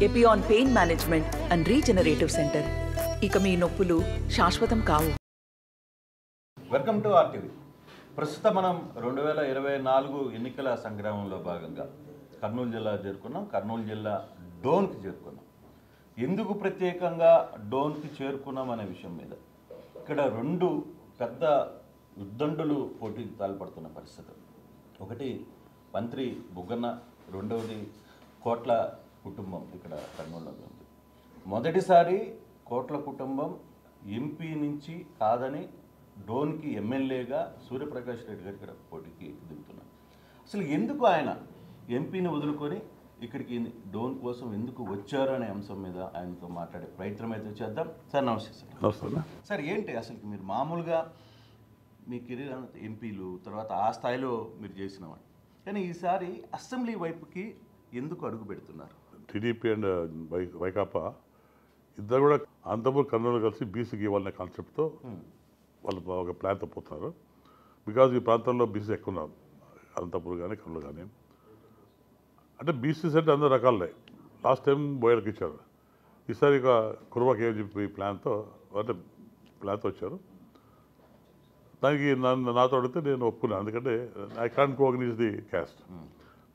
Epione pain management and regenerative centre. ఇక మీ నొప్పులు శాశ్వతం కావు. Welcome to RTV. ప్రస్తుతం మనం 2024 ఎన్నికల సంగ్రామంలో భాగంగా కర్నూలు జిల్లా చేరుకున్నాం. కర్నూలు జిల్లా డోన్కి చేరుకున్నాం. ఎందుకు ప్రత్యేకంగా డోన్కి చేరుకున్నాం అనే విషయం మీద ఇక్కడ రెండు పెద్ద ఉద్దండులు పోటీకి తాల్పడుతున్న పరిస్థితి. ఒకటి మంత్రి బుగ్గన్న, రెండవది కోట్ల కుటుంబం ఇక్కడ కర్నూలులో ఉంది. మొదటిసారి కోట్ల కుటుంబం ఎంపీ నుంచి కాదని డోన్కి ఎమ్మెల్యేగా సూర్యప్రకాష్ రెడ్డి గారు ఇక్కడ పోటీకి దిగుతున్నారు. అసలు ఎందుకు ఆయన ఎంపీని వదులుకొని ఇక్కడికి డోన్ కోసం ఎందుకు వచ్చారు అనే అంశం మీద ఆయనతో మాట్లాడే ప్రయత్నం అయితే చేద్దాం. సార్ నమస్తే. సార్ నమస్తే. సార్ ఏంటి అసలు మీరు మామూలుగా మీ కెరీర్ ఎంపీలు తర్వాత ఆ స్థాయిలో మీరు చేసినవాడు, కానీ ఈసారి అసెంబ్లీ వైపుకి ఎందుకు అడుగు పెడుతున్నారు? టీడీపీ అండ్ వైకాపా ఇద్దరు కూడా అనంతపూర్ కర్నూలు కలిసి బీసీకి ఇవ్వాలనే కాన్సెప్ట్తో వాళ్ళు ఒక ప్లాన్తో పోతున్నారు. బికాజ్ ఈ ప్రాంతంలో బీసీ ఎక్కువ ఉన్నారు, అనంతపూర్ కానీ కర్నూలు కానీ. అంటే బీసీస్ అంటే అందరూ రకాలే. లాస్ట్ టైం బోయర్కి ఇచ్చారు, ఈసారి ఇక కుర్బాకి ఏం చెప్పి ప్లాన్తో వచ్చారు. దానికి నాతో అడిగితే నేను ఒప్పుకున్నాను, ఎందుకంటే ఐ కాంట్ కోఆర్గనైజ్ ది క్యాస్ట్.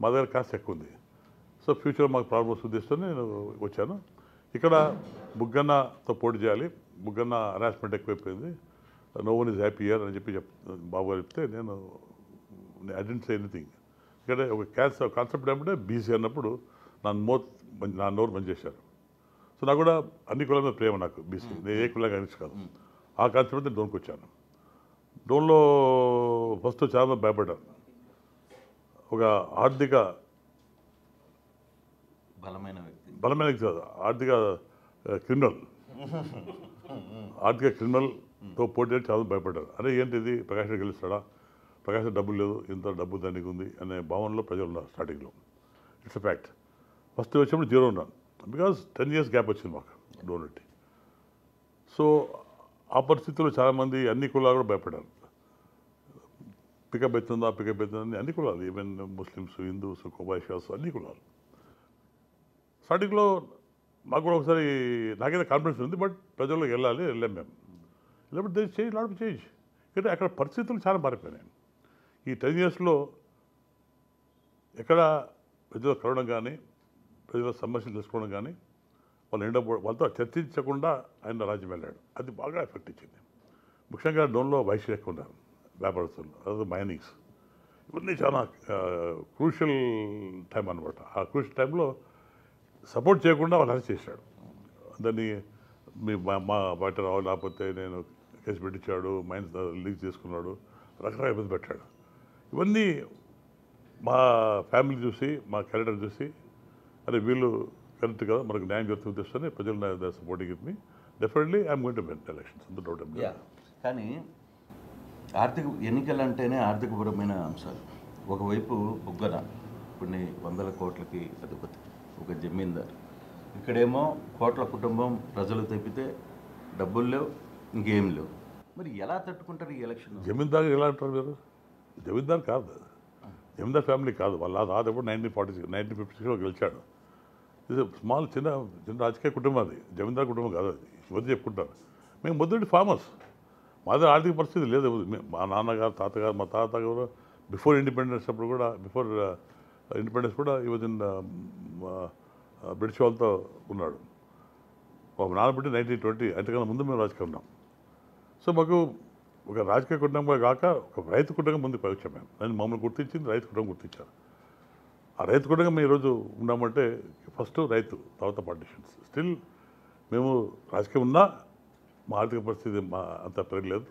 మా దగ్గర క్యాస్ట్ ఎక్కువ ఉంది. సో ఫ్యూచర్ మాకు ప్రాబ్లమ్స్ ఉద్దేశంతో నేను వచ్చాను. ఇక్కడ బుగ్గన్నతో పోటీ చేయాలి, బుగ్గన్న హరాస్మెంట్ ఎక్కువైపోయింది, no one is happy here అని చెప్పి బాబు గారు చెప్తే నేను ఐ డెంట్ సే ఎనీథింగ్. ఇక్కడ ఒక కాన్సెప్ట్ ఏమంటే బీసీ అన్నప్పుడు నా నోరు బంద్ చేశారు. సో నాకు కూడా అన్ని కులాల మీద ప్రేమ, నాకు బీసీ, నేను ఏ కులంగా అనిపించు కాదు. ఆ కాన్సెప్ట్ నేను డోన్కి వచ్చాను. డోన్లో ఫస్ట్ చాలా భయపడ్డాను. ఒక ఆర్థిక బలమైన కాదు, ఆర్థిక క్రిమినల్తో పోటీ చాలా భయపడ్డారు. అరే ఏంటిది, ప్రకాష్ రెడ్డి గెలుస్తాడా, ప్రకాష్ డబ్బులు లేదు, ఇంత డబ్బు దానికి ఉంది అనే భావనలో ప్రజలు ఉన్నారు స్టార్టింగ్లో. It's a fact. ఫస్ట్ వచ్చినప్పుడు 0 ఉన్నాను, బికాజ్ 10 years గ్యాప్ వచ్చింది మాకు డోన్ రెడ్డి. సో ఆ పరిస్థితుల్లో చాలామంది అన్ని కులాలు కూడా భయపడ్డారు. పికప్ అవుతుందా అన్ని కులాలు, ఈవెన్ ముస్లిమ్స్, హిందూస్, కోబాయిషాస్, అన్ని కులాలు. స్టార్టింగ్లో మాకు కూడా ఒకసారి నాకైతే కాన్ఫిడెన్స్ ఉంది, బట్ ప్రజల్లోకి వెళ్ళాం మేము. లేకపోతే చేంజ్. ఎందుకంటే అక్కడ పరిస్థితులు చాలా మారిపోయినాయి. ఈ 10 yearsలో ఎక్కడ ప్రజలు కలవడం కానీ, ప్రజల సమస్యలు తెలుసుకోవడం కానీ, వాళ్ళతో చర్చించకుండా ఆయన రాజ్యం వెళ్ళాడు. అది బాగా ఎఫెక్ట్ ఇచ్చింది. ముఖ్యంగా డోన్లో వైశ్యులు ఎక్కువ ఉన్నారు, వ్యాపారస్తులు, అదే మైనింగ్స్, ఇవన్నీ చాలా క్రూషియల్ టైం అనమాట. ఆ క్రూషియల్ టైంలో సపోర్ట్ చేయకుండా వాళ్ళు అరెస్ట్ చేశాడు. దాన్ని మా బయట రావు, లేకపోతే నేను కేసు పెట్టించాడు, మైన్స్ లీక్ చేసుకున్నాడు, రకరకాల ఇబ్బంది పెట్టాడు. ఇవన్నీ మా ఫ్యామిలీ చూసి, మా క్యారెక్టర్ చూసి, అరే వీళ్ళు కరెక్ట్ కదా, మనకు న్యాయం జరుగుతుంది ఉద్దేశంతో ప్రజలు supporting it me. Definitely I'm going to win elections, అంత డౌట్. కానీ ఆర్థిక ఎన్నికలు అంటేనే ఆర్థికపరమైన అంశాలు. ఒకవైపు బుగ్గన కొన్ని వందల కోట్లకి అధిపతి, ఒక జమీందార్. ఇక్కడేమో కోట్ల కుటుంబం, ప్రజలు తప్పితే డబ్బులు లేవు, ఇంకేం లేవు. మరి ఎలా తట్టుకుంటారు ఈ ఎలక్షన్? జమీందార్ ఎలా అంటారు మీరు? జమీందార్ కాదు, జమీందార్ ఫ్యామిలీ కాదు. వాళ్ళ దాదాపు 1956లో గెలిచాడు. ఇది స్మాల్ చిన్న రాజకీయ కుటుంబం, అది జమీందార్ కుటుంబం కాదు. అది ఇవన్నీ చెప్పుకుంటారు. మేము మొదటి ఫార్మర్స్, మాది ఆర్థిక పరిస్థితి లేదు. మా నాన్నగారు, తాతగారు, మా తాతగారు బిఫోర్ ఇండిపెండెన్స్ కూడా ఈ వాజ్ ఇన్ బ్రిటిష్ వాళ్ళతో ఉన్నాడు. మా నాన్న పుట్టి 1920, అంతకన్నా ముందు మేము రాజకీయం ఉన్నాం. సో మాకు ఒక రాజకీయ కుటుంబంగా కాక ఒక రైతు కుటుంబం ముందుకు వచ్చాం మేము. నేను మమ్మల్ని గుర్తించింది రైతు కుటుంబం గుర్తించారు. ఆ రైతు కుటుంబం మేము ఈరోజు ఉన్నామంటే ఫస్ట్ రైతు, తర్వాత పాలిటిషియన్స్. స్టిల్ మేము రాజకీయం ఉన్నా మా ఆర్థిక పరిస్థితి అంత తరగలేదు.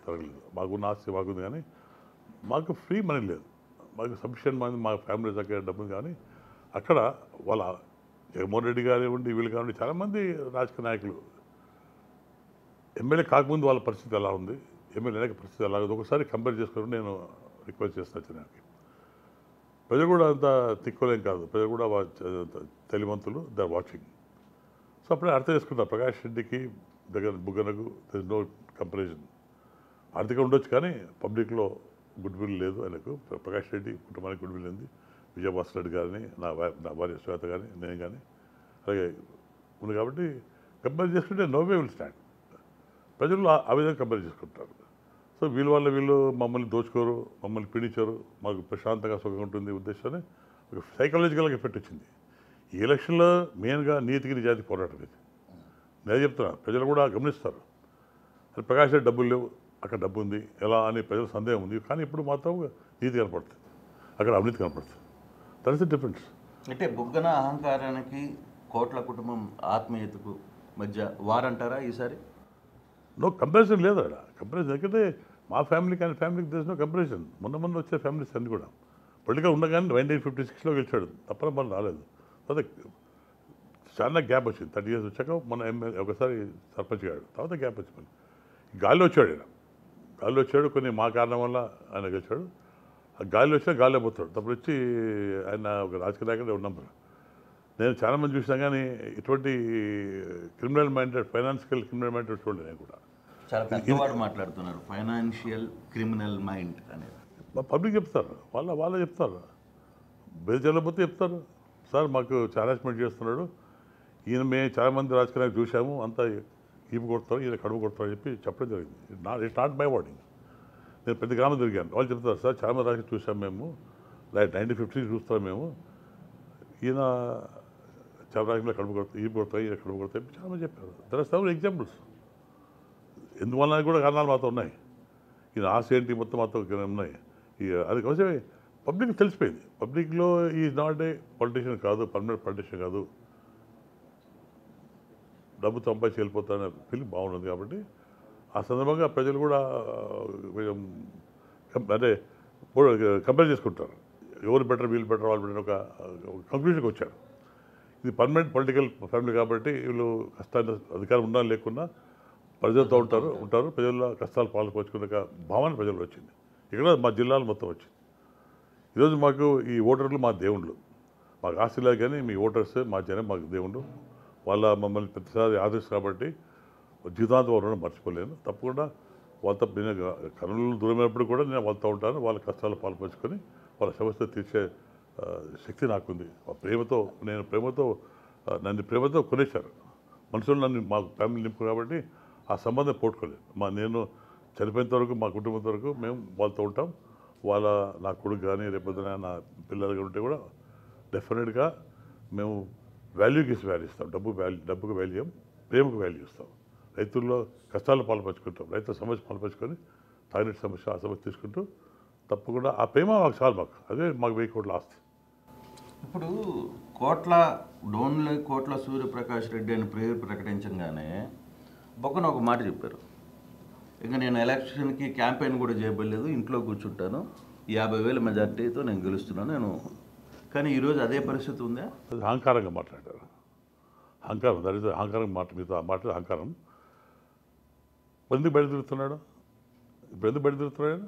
మాకున్న ఆస్తి మాకుంది, కానీ మాకు ఫ్రీ మనీ లేదు. మాకు సఫిషియెంట్ మనీ, మా ఫ్యామిలీ దగ్గర డబ్బులు. కానీ అక్కడ వాళ్ళ జగన్మోహన్ రెడ్డి కానివ్వండి, వీళ్ళు కానివ్వండి, చాలామంది రాజకీయ నాయకులు ఎమ్మెల్యే కాకముందు వాళ్ళ పరిస్థితి ఎలా ఉంది, ఎమ్మెల్యే అనేక పరిస్థితి ఎలా ఉంది, ఒకసారి కంపేర్ చేసుకుని నేను రిక్వెస్ట్ చేస్తాను జనానికి. ప్రజలు కూడా అంత తిక్కులేం కాదు, ప్రజలు కూడా తెలివంతులు, దే ఆర్ వాచింగ్. సో అప్పుడే అర్థం చేసుకుంటారు ప్రకాష్ రెడ్డికి దగ్గర బుగ్గనకు దర్ ఇస్ నో కంపారిజన్. ఆర్థికంగా ఉండొచ్చు, కానీ పబ్లిక్లో గుడ్ విల్ లేదు ఆయనకు. ప్రకాష్ రెడ్డి కుటుంబానికి గుడ్ విల్ ఉంది. విజయభాస్కర్ రెడ్డి గారిని, నా భార్య శ్వేత కానీ, నేను కానీ, అలాగే ఉంది కాబట్టి కంపేర్ చేసుకుంటే నోవే విల్ స్టాండ్. ప్రజలు ఆ విధంగా కంపేర్ చేసుకుంటారు. సో వీళ్ళు మమ్మల్ని దోచుకోరు, మమ్మల్ని పీడించారు, మాకు ప్రశాంతంగా సుఖంగా ఉంటుంది ఉద్దేశాన్ని ఒక సైకలాజికల్గా ఎఫెక్ట్ వచ్చింది. ఈ ఎలక్షన్లో మెయిన్గా నీతికి నిజాయితీ పోరాటం ఇది. నేను చెప్తున్నాను, ప్రజలు కూడా గమనిస్తారు. అది ప్రకాష్ రెడ్డి డబ్బులు లేవు, అక్కడ డబ్బు ఉంది ఎలా అని ప్రజల సందేహం ఉంది. కానీ ఇప్పుడు మాత్రం నీతి కనపడుతుంది, అక్కడ అవినీతి కనపడుతుంది. That is the difference. అంటే బుగ్గన అహంకారానికి కోట్ల కుటుంబం ఆత్మీయతకు మధ్య వారంటారా ఈసారి? నో కంపారిజన్ లేదు అక్కడ. కంపారిజన్ ఎందుకంటే మా ఫ్యామిలీకి ఆయన ఫ్యామిలీకి తెలిసిన కంపారిజన్. మొన్న వచ్చే ఫ్యామిలీస్ అన్నీ కూడా పొలిటికల్ ఉండగానే 1956లో గెలిచాడు తప్ప మనం రాలేదు. తర్వాత చాలా గ్యాప్ వచ్చింది. 30 years వచ్చాక మన ఎమ్మెల్యే ఒకసారి సర్పంచ్ గాడు, తర్వాత గ్యాప్ వచ్చింది. గాలిలో వచ్చాడు ఆయన, గాలిలో వచ్చాడు. కొన్ని మా కారణం వల్ల ఆయన గెలిచాడు. ఆ గాలిలో వచ్చినా గాలిలో పోతాడు. తప్పుడు వచ్చి ఆయన ఒక రాజకీయ నాయకుడు ఉన్నప్పుడు నేను చాలామంది చూసినా కానీ ఇటువంటి criminal minded, financial criminal minded చూడలేదు. నేను కూడా చాలా పెద్దవాడు మాట్లాడుతున్నారు, ఫైనాన్షియల్ క్రిమినల్ మైండ్ అనేది. పబ్లిక్ చెప్తారు, వాళ్ళే చెప్తారు, బేజాలపోతే చెప్తారు. సార్ మాకు ఛాలెంజ్మెంట్ చేస్తున్నాడు ఈయన, మేము చాలామంది రాజకీయాలు చూసాము, అంతా ఈపు కొడతారు, ఈయన కడుపు కొడతారు చెప్పి చెప్పడం జరిగింది. It's not my wording. నేను పెద్ద గ్రామం తిరిగాను, వాళ్ళు చెప్తారు సార్ చాలామంది రాజకీయాలు చూసాము మేము, లైక్ 1950 చూస్తాం మేము, ఈయన చాలా రాజకీయాలు కడుపు కొడతాయి, ఈపు కొడతాయి, ఈయన కడుపు కొడతాయి చాలామంది చెప్పారు. There are several examples. ఎందువల్ల కూడా కారణాలు మాతో ఉన్నాయి. ఈయన ఆశ ఏంటి మొత్తం మాతో ఉన్నాయి. అది కొంచెం పబ్లిక్ తెలిసిపోయింది. పబ్లిక్లో ఈజ్ నాట్ ఏ పొలిటీషియన్ కాదు, పర్మనెంట్ పొలిటీషియన్ కాదు, డబ్బు సంపాదించి వెళ్ళిపోతారనే ఫీలింగ్ బాగుంటుంది. కాబట్టి ఆ సందర్భంగా ప్రజలు కూడా కొంచెం అంటే కంపేర్ చేసుకుంటారు, ఎవరు బెటర్ వీళ్ళు బెటర్ వాళ్ళు బెటర్ ఒక కంక్లూషన్కి వచ్చారు. ఇది పర్మనెంట్ పొలిటికల్ ఫ్యామిలీ కాబట్టి వీళ్ళు కష్టాన్ని అధికారం ఉన్నా లేకున్నా ప్రజలతో ఉంటారు. ప్రజల కష్టాలు పాల్పంచుకునే భావన ప్రజలు వచ్చింది. ఇక్కడ మా జిల్లాలో మొత్తం వచ్చింది. ఈరోజు మాకు ఈ ఓటర్లు మా దేవుళ్ళు, మాకు ఆస్తిలే కానీ మీ ఓటర్స్ మా జనం మాకు దేవుళ్ళు. వాళ్ళ మమ్మల్ని ప్రతిసారి ఆదర్శం కాబట్టి జీవితాంతం ఎవరైనా మర్చిపోలేను. తప్పకుండా వాళ్ళతో నేను కర్నూలు దూరమైనప్పుడు కూడా నేను వాళ్ళతో ఉంటాను. వాళ్ళ కష్టాలు పాల్పంచుకొని వాళ్ళ సమస్య తీర్చే శక్తి నాకుంది. నన్ను ప్రేమతో కొనేశారు మనుషులు, నన్ను మా ఫ్యామిలీ నింపు కాబట్టి ఆ సంబంధం పోట్టుకోలేదు. నేను చనిపోయేంత వరకు మా కుటుంబంతో వరకు మేము వాళ్ళతో ఉంటాం. నా కొడుకు కానీ రేపొద్దున నా పిల్లలు ఉంటే కూడా డెఫినెట్గా మేము వాల్యూకి వాల్యూ ఇస్తాం. డబ్బుకు వాల్యూ, ప్రేమకు వాల్యూ ఇస్తాం. రైతుల్లో కష్టాలు పాల్పంచుకుంటాం, రైతుల సమస్య పాల్పంచుకొని తాగినట్టు సమస్య ఆ సమస్య తీసుకుంటూ తప్పకుండా ఆ ప్రేమ మాకు చాలు. అదే మాకు 1000 కోట్ల ఆస్తి. ఇప్పుడు కోట్ల సూర్యప్రకాష్ రెడ్డి అని పేరు ప్రకటించగానే బొక్కన ఒక మాట చెప్పారు, ఇంకా నేను ఎలక్షన్కి క్యాంపెయిన్ కూడా చేయబడలేదు, ఇంట్లో కూర్చుంటాను, 50,000 మెజార్టీతో నేను గెలుస్తున్నాను. కానీ ఈరోజు అదే పరిస్థితి ఉందా? అది అహంకారంగా మాట్లాడారు. అహంకారం, దాని అహంకారం మీతో మాట్లాడే అహంకారం. ఎందుకు బయట తిరుగుతున్నాడు? ఇప్పుడు ఎందుకు బయట తిరుగుతున్నాడు?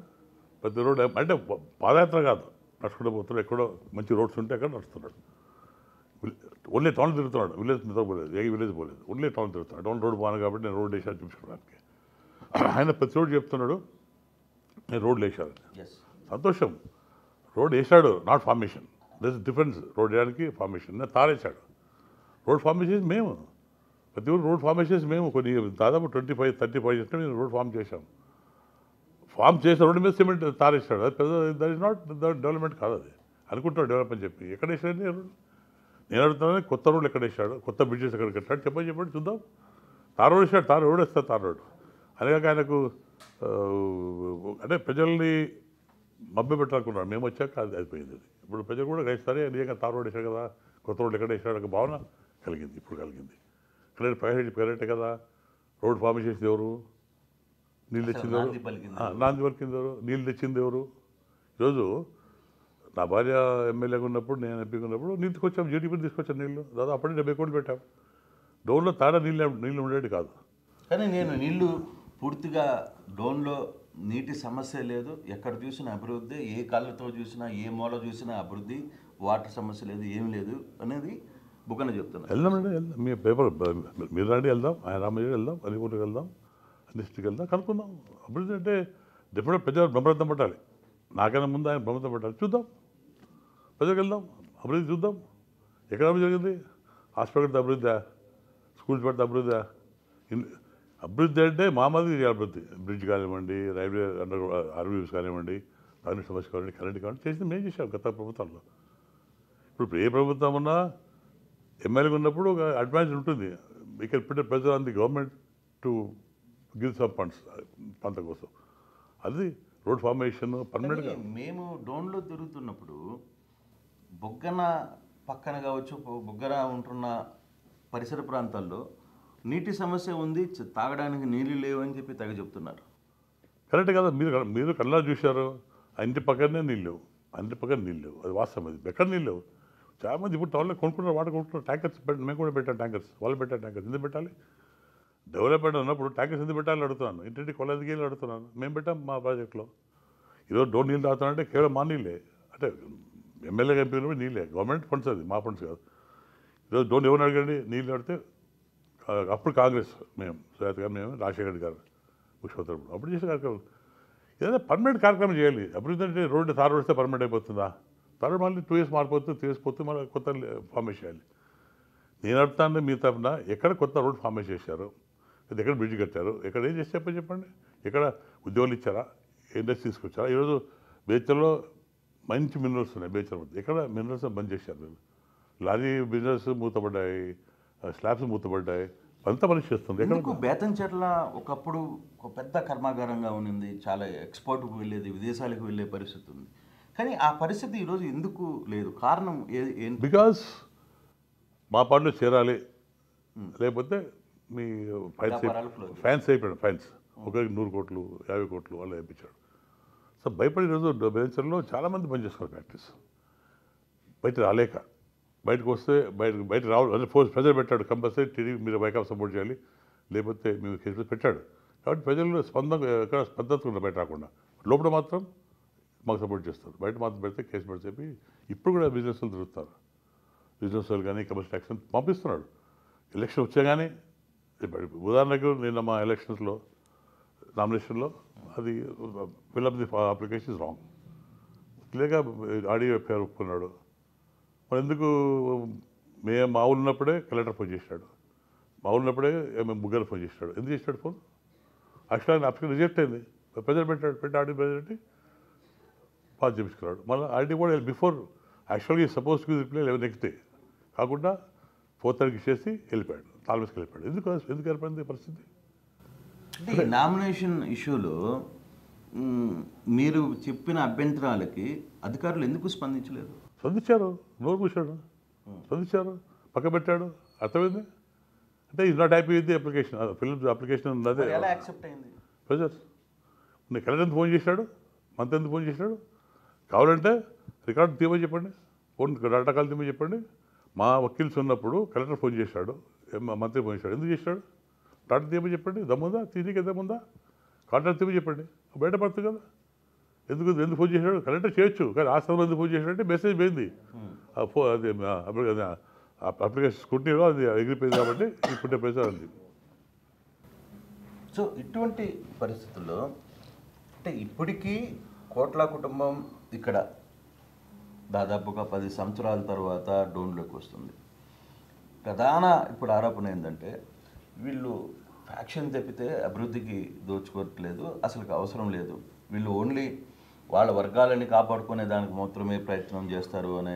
ప్రతి రోడ్డు అంటే పాదయాత్ర కాదు, నడుచుకుంటూ పోతున్నాడు. ఎక్కడో మంచి రోడ్స్ ఉంటే అక్కడ నడుస్తున్నాడు. ఓన్లీ టౌన్ తిరుగుతున్నాడు, విలేజ్ మీద పోలేదు, ఏ విలేజ్ పోలేదు, ఓన్లీ టౌన్ తిరుగుతున్నాడు. టౌన్ రోడ్డు బాగుంది కాబట్టి నేను రోడ్డు వేసాను చూపించుకోవడానికి. ఆయన ప్రతి రోడ్డు చెప్తున్నాడు నేను రోడ్లు వేసాను. సంతోషం, రోడ్ వేసాడు, not formation. There is difference. Road వేయడానికి ఫార్మేషన్. నేను తారేసాడు. రోడ్ ఫార్మేషన్ మేము, ప్రతి ఊరు రోడ్ ఫార్మేషన్స్ మేము కొన్ని దాదాపు 25-35 చేసినా మేము రోడ్ ఫామ్ చేసాం. ఫామ్ చేసిన రోడ్డు మీద సిమెంట్ తారేసాడు. అది పెద్ద దట్ ఇస్ నాట్ డెవలప్మెంట్ కాదు. అది అనుకుంటాడు డెవలప్మెంట్ చెప్పి. ఎక్కడ వేసాడు నేను అడుగుతున్నాను, కొత్త రోడ్లు ఎక్కడ వేసాడు, కొత్త బ్రిడ్జెస్ ఎక్కడ కట్టాడు చెప్పండి చూద్దాం. తార్ రోడ్ వేసాడు, తార్ రోడ్ వేస్తాడు, తార్ రోడ్. అలాగే ఆయనకు అంటే ప్రజల్ని మభ్య పెట్టాలనుకున్నాడు. మేము వచ్చాక అది అయిపోయింది. ఇప్పుడు ప్రజలు కూడా సరే నిజంగా తార్ రోడ్ వేసాడు కదా, కొత్త రోడ్లు ఎక్కడ వేసాడు ఒక భావన కలిగింది. ఇప్పుడు కలిగింది. కరెక్టే కదా. రోడ్ ఫామ్ చేసింది ఎవరు? నీళ్ళు తెచ్చింది ఎవరు? నాంది పలికింది ఎవరు? నీళ్ళు తెచ్చింది ఎవరు? ఈరోజు నా భార్య ఎమ్మెల్యేగా ఉన్నప్పుడు, నేను ఎంపీగా ఉన్నప్పుడు నీళ్ళు తీసుకొచ్చాం, జీడిపి తీసుకొచ్చాను నీళ్ళు. దాదాపు అప్పుడే 70 కోట్లు పెట్టాం. డోన్లో తాడా నీళ్ళు ఉండేది కాదు. కానీ నేను నీళ్లు పూర్తిగా డోన్లో నీటి సమస్య లేదు, ఎక్కడ చూసినా అభివృద్ధి, ఏ కళ్ళతో చూసినా ఏ మూల చూసినా అభివృద్ధి, వాటర్ సమస్య లేదు, ఏమి లేదు అనేది బుగ్గన చెప్తున్నారు. వెళ్దామండి, మీ పేపర్ మీరు రండి, వెళ్దాం. ఆయన రామయ్య వెళ్దాం, అలిపూర్కి వెళ్దాం, డిస్ట్రిక్ట్కి వెళ్దాం, కనుక్కుందాం. అభివృద్ధి అంటే డిఫరెంట్ ప్రజలు బ్రహ్మరథం పట్టాలి. నాకైనా ముందు ఆయన బ్రహ్మరథం పట్టాలి. చూద్దాం, ప్రజలకు వెళ్దాం, అభివృద్ధి చూద్దాం. ఎక్కడ అభివృద్ధి జరిగింది? హాస్పిటల్ అభివృద్ధి, స్కూల్స్ పెడితే అభివృద్ధి అంటే మామూలుగా చేయాలి అభివృద్ధి. బ్రిడ్జ్ కానివ్వండి, రైల్వే అండర్ ఆర్వీస్ కానివ్వండి, తాగునీటి సమస్య కానివ్వండి, కరెంట్ కానివ్వండి, చేసింది మేము చేసాం గత ప్రభుత్వాల్లో. ఇప్పుడు ఏ ప్రభుత్వం ఉన్నా ఎమ్మెల్యేగా ఉన్నప్పుడు ఒక అడ్వాంటేజ్ ఉంటుంది. ఇక్కడ పెట్టే pressure on the government to give some funds ప్రాంతం కోసం. అది రోడ్ ఫార్మేషన్ పర్మనెంట్గా. మేము డోన్లో తిరుగుతున్నప్పుడు బొగ్గన పక్కన కావచ్చు, బొగ్గన ఉంటున్న పరిసర ప్రాంతాల్లో నీటి సమస్య ఉంది, తాగడానికి నీళ్ళు లేవు అని చెప్పి తెగ చెప్తున్నారు. కరెక్ట్ కదా, మీరు కళ్ళ చూశారు. ఆ ఇంటి పక్కనే నీళ్ళు లేవు, ఇంటి పక్కన నీళ్ళు లేవు, అది వాస్తవం. అది ఎక్కడ నీళ్ళు లేవు. చాలామంది ఇప్పుడు టౌన్లో కొనుక్కుంటారు, వాటర్ కొనుక్కుంటారు. ట్యాంకర్స్ మేము కూడా పెట్టాం ట్యాంకర్స్, వాళ్ళు పెట్టారు ట్యాంకర్స్. ఎందుకు పెట్టాలి? డెవలప్మెంట్ ఉన్నప్పుడు ట్యాంకర్స్ ఎందుకు పెట్టాలని అడుగుతున్నాను. ఇంటింటి కొలదికి వెళ్ళి అడుగుతున్నాను. మేము పెట్టాం మా ప్రాజెక్ట్లో. ఈరోజు డోన్ నీళ్ళు తాగుతానంటే కేవలం మా నీళ్ళే. అంటే ఎమ్మెల్యే ఎంపీలు నీళ్ళే, గవర్నమెంట్ ఫండ్స్, అది మా ఫండ్స్ కాదు. ఈరోజు డోన్ ఎవరిని అడగండి నీళ్ళు అడిగితే అప్పుడు కాంగ్రెస్ మేము సుజాత గారు, మేము రాజశేఖర రెడ్డి గారు ముఖ్యమంత్రి అప్పుడు చేసే కార్యక్రమం. ఏదైనా పర్మనెంట్ కార్యక్రమం చేయాలి. అభివృద్ధి అంటే రోడ్డు తారు వస్తే పర్మనెంట్ అయిపోతుందా? తారు మళ్ళీ 2 years మారిపోతుంది, 3 years పోతే మళ్ళీ కొత్త ఫార్మేషన్ చేయాలి. నేను అడుగుతాను మీ తరఫున, ఎక్కడ కొత్త రోడ్ ఫార్మేషన్ చేశారు, ఎక్కడ బ్రిడ్జ్ కట్టారు, ఎక్కడ ఏం చేసి చెప్పండి. ఎక్కడ ఉద్యోగాలు ఇచ్చారా, ఇండస్ట్రీ తీసుకొచ్చారా? ఈరోజు బేచర్లో మంచి మినరల్స్ ఉన్నాయి. బేచర్ ఎక్కడ మినరల్స్ బంద్ చేశారు. లారీ బిజినెస్ మూతపడ్డాయి, స్లాబ్స్ మూతపడ్డాయి, అంతా పని చేస్తుంది. ఎందుకు బేతంచెర్ల ఒకప్పుడు ఒక పెద్ద కర్మాగారంగా ఉన్నింది, చాలా ఎక్స్పోర్ట్కి వెళ్ళేది, విదేశాలకు వెళ్ళే పరిస్థితి ఉంది. కానీ ఆ పరిస్థితి ఈరోజు ఎందుకు లేదు? కారణం ఏంటి? బికాస్ మా పాటలో చేరాలి, లేకపోతే మీ ఫైన్స్ అయిపోయాడు. ఫైన్స్ ఒకరికి 100 కోట్లు 50 కోట్లు వాళ్ళు వేయించాడు. సో భయపడి ఈరోజు బెంచర్లో చాలామంది పనిచేస్తున్నారు ఫ్యాక్టరీస్. బయట రాలేక, బయటకు వస్తే బయట రావాలి అంటే ఫోర్స్ ప్రజలు పెట్టాడు. కంపల్సరీ టీడీ మీరు వైకాప్ సపోర్ట్ చేయాలి, లేకపోతే మేము కేసులు పెట్టాడు. కాబట్టి ప్రజలు ఎక్కడ స్పందన బయట రాకుండా లోపల మాత్రం మాకు సపోర్ట్ చేస్తారు. బయట మాత్రం పెడితే కేసు పెడితే చెప్పి ఇప్పుడు కూడా బిజినెస్లు తిరుగుతారు. బిజినెస్ వాళ్ళు కానీ కమర్షియల్ ట్యాక్స్ పంపిస్తున్నాడు. ఎలక్షన్ వచ్చాగానే ఉదాహరణకు నిన్న మా ఎలక్షన్స్లో నామినేషన్లో అది fill up the application is wrong, లేక ఆడియో ఎఫ్ఐఆర్ ఒప్పుకున్నాడు. మరి ఎందుకు మా ఊళ్ళు ఉన్నప్పుడే కలెక్టర్ ఫోన్ చేశాడు, మా ఊళ్ళు ఉన్నప్పుడే ముగ్గురు ఫోన్ చేశాడు. ఎందుకు చేశాడు ఫోన్? యాక్చువల్గా అప్లికేషన్ రిజెక్ట్ అయింది. ప్రజలు పెట్టి ఆడియో పెట్టి పాస్ చేపించుకున్నాడు. మళ్ళీ ఆడియో కూడా బిఫోర్ యాక్చువల్గా suppose to reply next day కాకుండా 4:30 చేసి వెళ్ళిపోయాడు, తాల్మేస్కి వెళ్ళిపోయాడు. ఎందుకు ఏర్పడింది పరిస్థితి? అంటే నామినేషన్ ఇష్యూలో మీరు చెప్పిన అభ్యంతరాలకి అధికారులు ఎందుకు స్పందించలేదు? స్పందించారు, నోరు మూసాడు, స్పందించారు, పక్క పెట్టాడు. అర్థమైంది అంటే is not happy with the application. Film application ఉన్నది ఎలా యాక్సెప్ట్ అయింది? ప్రెజర్. నేను కలెక్టర్ ఎందుకు ఫోన్ చేశాడు, మంత్రి ఎందుకు ఫోన్ చేశాడు? కావాలంటే రికార్డు తీయమని చెప్పండి, ఫోన్ డేటా కాల్ తీయమని చెప్పండి. మా వకీల్స్ ఉన్నప్పుడు కలెక్టర్ ఫోన్ చేశాడు, మంత్రి ఫోన్ చేశాడు. ఎందుకు చేశాడు? డాటా తీయమని చెప్పండి. దమ్ముందా? తీరికి దమ్ముందా? కాంట్రాక్ట్ తీయమని చెప్పండి, బయటపడుతుంది కదా. ఎందుకు ఫోన్ చేశాడు? కలెక్టర్ చేయొచ్చు, కానీ ఆ సమయంలో ఎందుకు ఫోన్ చేశాడంటే మెసేజ్ పోయింది. అది అప్లికేషన్ స్కూటీలో అది ఎగిరిపోయింది కాబట్టి ఇప్పుడు ప్రెజర్ ఉంది. సో ఇటువంటి పరిస్థితుల్లో అంటే ఇప్పటికీ కోట్ల కుటుంబం ఇక్కడ దాదాపుగా 10 సంవత్సరాల తర్వాత డోన్లోకి వస్తుంది. ప్రధాన ఇప్పుడు ఆరోపణ ఏంటంటే వీళ్ళు ఫ్యాక్షన్ తెప్పితే అభివృద్ధికి దోచుకోవట్లేదు, అసలు అవసరం లేదు, వీళ్ళు ఓన్లీ వాళ్ళ వర్గాలని కాపాడుకునే దానికి మాత్రమే ప్రయత్నం చేస్తారు అనే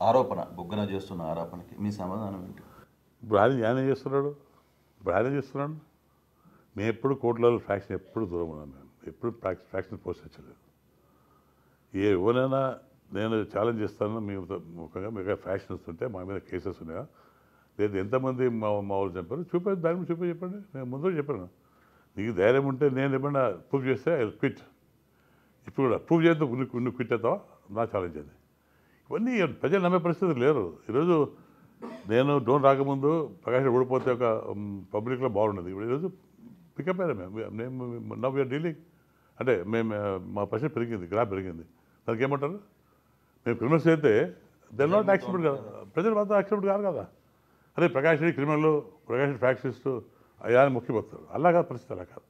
ఆరోపణ, బొగ్గన చేస్తున్న ఆరోపణకి మీ సమాధానం ఏంటి? ఇప్పుడు ఆయన చేస్తున్నాడు, మేము ఎప్పుడు కోట్లలో ఫ్యాక్షన్ ఎప్పుడు దూరం ఉన్నాను. మేము ఎప్పుడు ఫ్యాక్షన్ ప్రోత్సహించలేదు. ఎవరైనా నేను ఛాలెంజ్ చేస్తాను, మేము ముఖ్యంగా మీకు ఫ్యాక్షన్ వస్తుంటే మా మీద కేసెస్ ఉన్నాయా, లేదు ఎంతమంది మా వాళ్ళు చెప్పారు చూపేది, దాని మీద చెప్పండి. నేను ముందు చెప్పాను, నీకు ధైర్యం ఉంటే నేను ఏమన్నా ప్రూవ్ చేస్తే ఐ క్విట్. ఇప్పుడు కూడా ప్రూవ్ చేస్తే నువ్వు క్విట్ అవుతావా? నా ఛాలెంజ్ అది. ఇవన్నీ ప్రజలు నమ్మే పరిస్థితి లేరు. ఈరోజు నేను డోన్ రాకముందు ప్రకాష్ ఓడిపోతే ఒక పబ్లిక్లో బాగుండదు. ఇప్పుడు ఈరోజు పికప్ అయినా మేము నవ్ వీఆర్ డీలింగ్ అంటే మేము మా పర్సెంట్ పెరిగింది, గ్రాఫ్ పెరిగింది. దానికి ఏమంటారు? మేము క్రిమినల్స్ అయితే దెన్ నాట్ యాక్సెప్ట్ కదా, ప్రజలు మాత్రం యాక్సెప్ట్ కాదు కదా. అదే ప్రకాష్ రెడ్డి క్రిమినల్, ప్రకాష్ రెడ్డి ఫ్యాక్సిస్ట్ అయ్యా అని ముఖ్యపోతారు. అలా కాదు పరిస్థితి, అలా కాదు.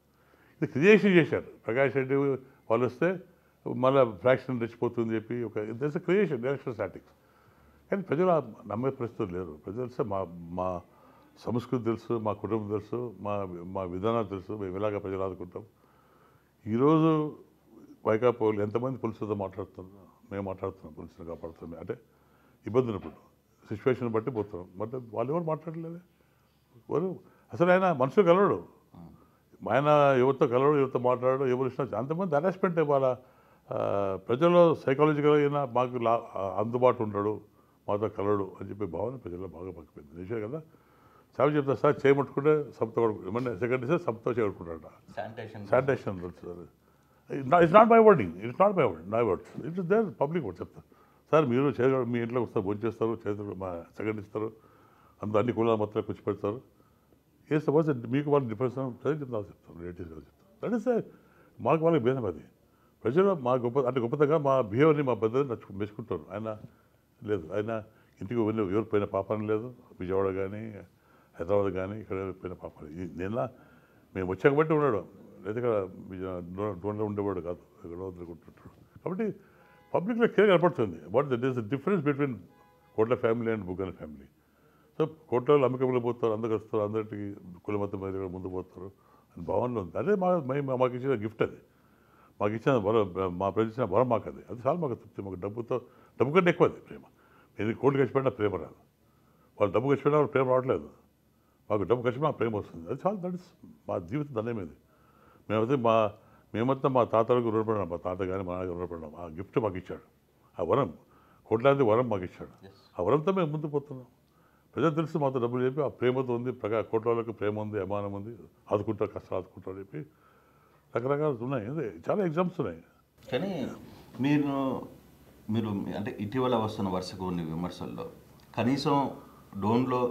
ఇది క్రియేషన్ చేశారు. ప్రకాష్ రెడ్డి వాళ్ళు వస్తే మళ్ళీ ఫ్రాక్షన్ రెచ్చిపోతుంది చెప్పి ఒక దట్స్ క్రియేషన్, ఎలక్షన్ స్టాటిక్స్. కానీ ప్రజలు నమ్మే పరిస్థితులు లేరు. ప్రజలు వస్తే మా సంస్కృతి తెలుసు, మా కుటుంబం తెలుసు, మా మా విధానాలు తెలుసు, మేము ఎలాగ ప్రజలు ఆదుకుంటాం. ఈరోజు వైకాపా వాళ్ళు ఎంతమంది పోలీసులతో మాట్లాడుతున్నారు, మేము మాట్లాడుతున్నాం, పోలీసులు కాపాడుతున్నాం, అంటే ఇబ్బంది ఉన్నప్పుడు సిచ్యువేషన్ బట్టి పోతున్నాం. బట్ వాళ్ళు ఎవరు మాట్లాడలేదు. ఎవరు అసలు ఆయన మనుషులు కలవడు, ఆయన ఎవరితో కలవడు, ఎవరితో మాట్లాడడు, ఎవరు ఇష్టం అంతమంది హరాస్మెంట్. వాళ్ళ ప్రజల్లో సైకాలజికల్ అయినా మాకు అందుబాటు ఉండడు, మాతో కలవడు అని చెప్పి భావన ప్రజల్లో బాగా పక్కిపోయింది. నిజమే కదా. సార్ చెప్తారు, సార్ చేయమట్టుకుంటే సబ్తో ఏమన్నా సెకండ్ ఇస్తే సబ్తో చేయబట్టుకుంటాడ. Sanitation it's not my wording, it's not my word, my words, it's their public word చెప్తారు. సార్ మీరు మీ ఇంట్లోకి వస్తారు, భోజనం చేస్తారు, చేతులు మా సెకండ్ ఇస్తారు, అన్ని కులాల మొత్తం కూర్చి పెడతారు. ఏ సపోజ్ మీకు వాళ్ళు డిఫరెన్స్ చెప్తాను, రిలేటివ్స్ చెప్తారు. దట్ ఈస్ మాకు వాళ్ళకి భేదం. అది ప్రజలు మా గొప్పతగా మా బిహేవియర్ని మా బద్దలు మెచ్చుకుంటారు. ఆయన లేదు, ఆయన ఇంటికి వెళ్ళి ఎవరు పోయిన పాపం లేదు. విజయవాడ కానీ హైదరాబాద్ కానీ ఇక్కడ పోయిన పాపం లేదు. నిన్న మేము వచ్చాక బట్టి ఉన్నాడు, లేదా ఇక్కడ డోన్లో ఉండేవాడు కాదు, ఎక్కడో వదులుకుంటుంటాడు. కాబట్టి పబ్లిక్లో క్లియర్ కనపడుతుంది what that is the difference between Kotla family and Buggana family. So కోట్లలో అమ్మకంలో పోతారు, అందరికి వస్తారు, అందరికి కుల మతం మీద ముందు పోతారు అని భావనలో ఉంది. అదే మాకు ఇచ్చిన గిఫ్ట్, అది మాకు ఇచ్చిన వరం, మా ప్రజలు ఇచ్చిన వరం మాకు. అది చాలా మాకు తృప్తి. మాకు డబ్బు కంటే ఎక్కువ అది ప్రేమ. నేను కోట్లు ఖర్చు పెట్టినా ప్రేమ రాదు, వాళ్ళు డబ్బు ఖర్చు పెట్టినా వాళ్ళు ప్రేమ రావట్లేదు. మాకు డబ్బు ఖర్చు మాకు ప్రేమ వస్తుంది. అది చాలా దట్ ఇస్ మా జీవితం ధన్యమైంది. మేమంతా మా తాతలకు రుణపడినాం, మా తాత కానీ మా నాన్నగారు రుణపడినాం. ఆ గిఫ్ట్ మాకు ఇచ్చాడు, ఆ వరం, కోట్లాది వరం మాకు ఇచ్చాడు. ఆ వరంతో మేము ముందు పోతున్నాం. ప్రజలు తెలుసు మాతో డబ్బులు చెప్పి ఆ ప్రేమతో ఉంది, కోట్ల వాళ్ళకి ప్రేమ ఉంది, అభిమానం ఉంది, ఆదుకుంటారు, కష్టాలు ఆదుకుంటారు చెప్పి రకరకాలు ఉన్నాయి. చాలా ఎగ్జామ్స్ ఉన్నాయి. కానీ మీరు అంటే ఇటీవల వస్తున్న వరుసగా కొన్ని విమర్శల్లో కనీసం డోన్లో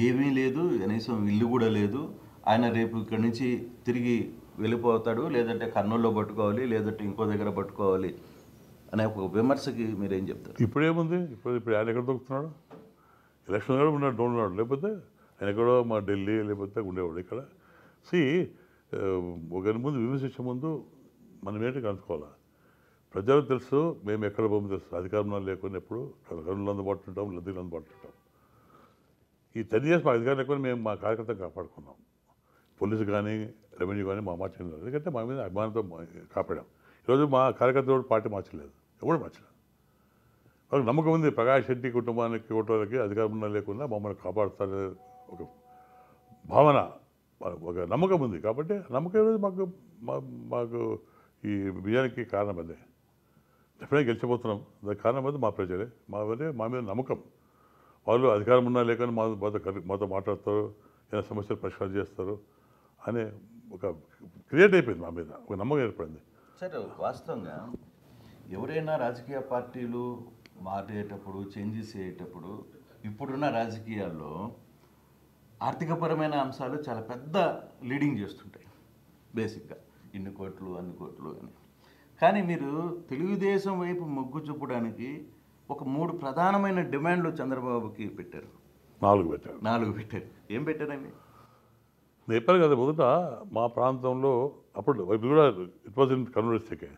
ఏమీ లేదు, కనీసం ఇల్లు కూడా లేదు, ఆయన రేపు ఇక్కడి నుంచి తిరిగి వెళ్ళిపోతాడు, లేదంటే కర్నూలులో పట్టుకోవాలి, లేదంటే ఇంకో దగ్గర పట్టుకోవాలి అనే ఒక విమర్శకి మీరేం చెప్తారు? ఇప్పుడేముంది, ఇప్పుడు ఆయన ఎక్కడ దొరుకుతున్నాడు? ఎలక్షన్ కూడా ఉన్నాడు, డోన్ ఉన్నాడు. లేకపోతే ఆయన ఎక్కడో మా ఢిల్లీ లేకపోతే ఉండేవాడు ఇక్కడ. ఒకరి ముందు విమర్శించే ముందు మనం ఏంటి కనుక్కోవాలి. ప్రజలకు తెలుసు మేము ఎక్కడ పోము తెలుసు. అధికారంలో లేకుండా ఎప్పుడు కర్నూలు అందుబాటు ఉంటాం, లద్దీలు అందుబాటు ఉంటాం. ఈ 10 years మా అధికారం లేకుండా మేము మా కార్యకర్తలు కాపాడుకున్నాం. పోలీసు కానీ రెవెన్యూ కానీ మా మార్చలేదు, ఎందుకంటే మా మీద అభిమానంతో కాపాడాం. ఈరోజు మా కార్యకర్తలు పార్టీ మార్చలేదు, ఎవరు మార్చలేదు. వాళ్ళకి నమ్మకం ఉంది, ప్రకాష్ రెడ్డి కుటుంబానికి ఓటర్లకి అధికారంలో లేకుండా మమ్మల్ని కాపాడుతారనే ఒక భావన, ఒక నమ్మకం ఉంది. కాబట్టి నమ్మకం ఈరోజు మాకు ఈ విజయానికి కారణం అదే. డెఫినెట్గా గెలిచిపోతున్నాం, దానికి కారణం అది మా ప్రజలే. మా మీద నమ్మకం. వాళ్ళు అధికారం ఉన్నా లేకుండా మాతో మాట్లాడతారు, ఏదైనా సమస్యలు పరిష్కారం చేస్తారు అనే ఒక క్రియేట్ అయిపోయింది మా మీద, ఒక నమ్మకం ఏర్పడింది. సార్ వాస్తవంగా ఎవరైనా రాజకీయ పార్టీలు మారేటప్పుడు, చేంజెస్ అయ్యేటప్పుడు ఇప్పుడున్న రాజకీయాల్లో ఆర్థికపరమైన అంశాలు చాలా పెద్ద లీడింగ్ చేస్తుంటాయి బేసిక్గా, ఇన్ని కోట్లు అన్ని కోట్లు అని. కానీ మీరు తెలుగుదేశం వైపు మొగ్గు చూపడానికి ఒక 3 ప్రధానమైన డిమాండ్లు చంద్రబాబుకి పెట్టారు. 4 పెట్టారు. ఏం పెట్టారండి? చెప్పారు కదా మొదట, మా ప్రాంతంలో అప్పుడు కూడా it was in Kurnool district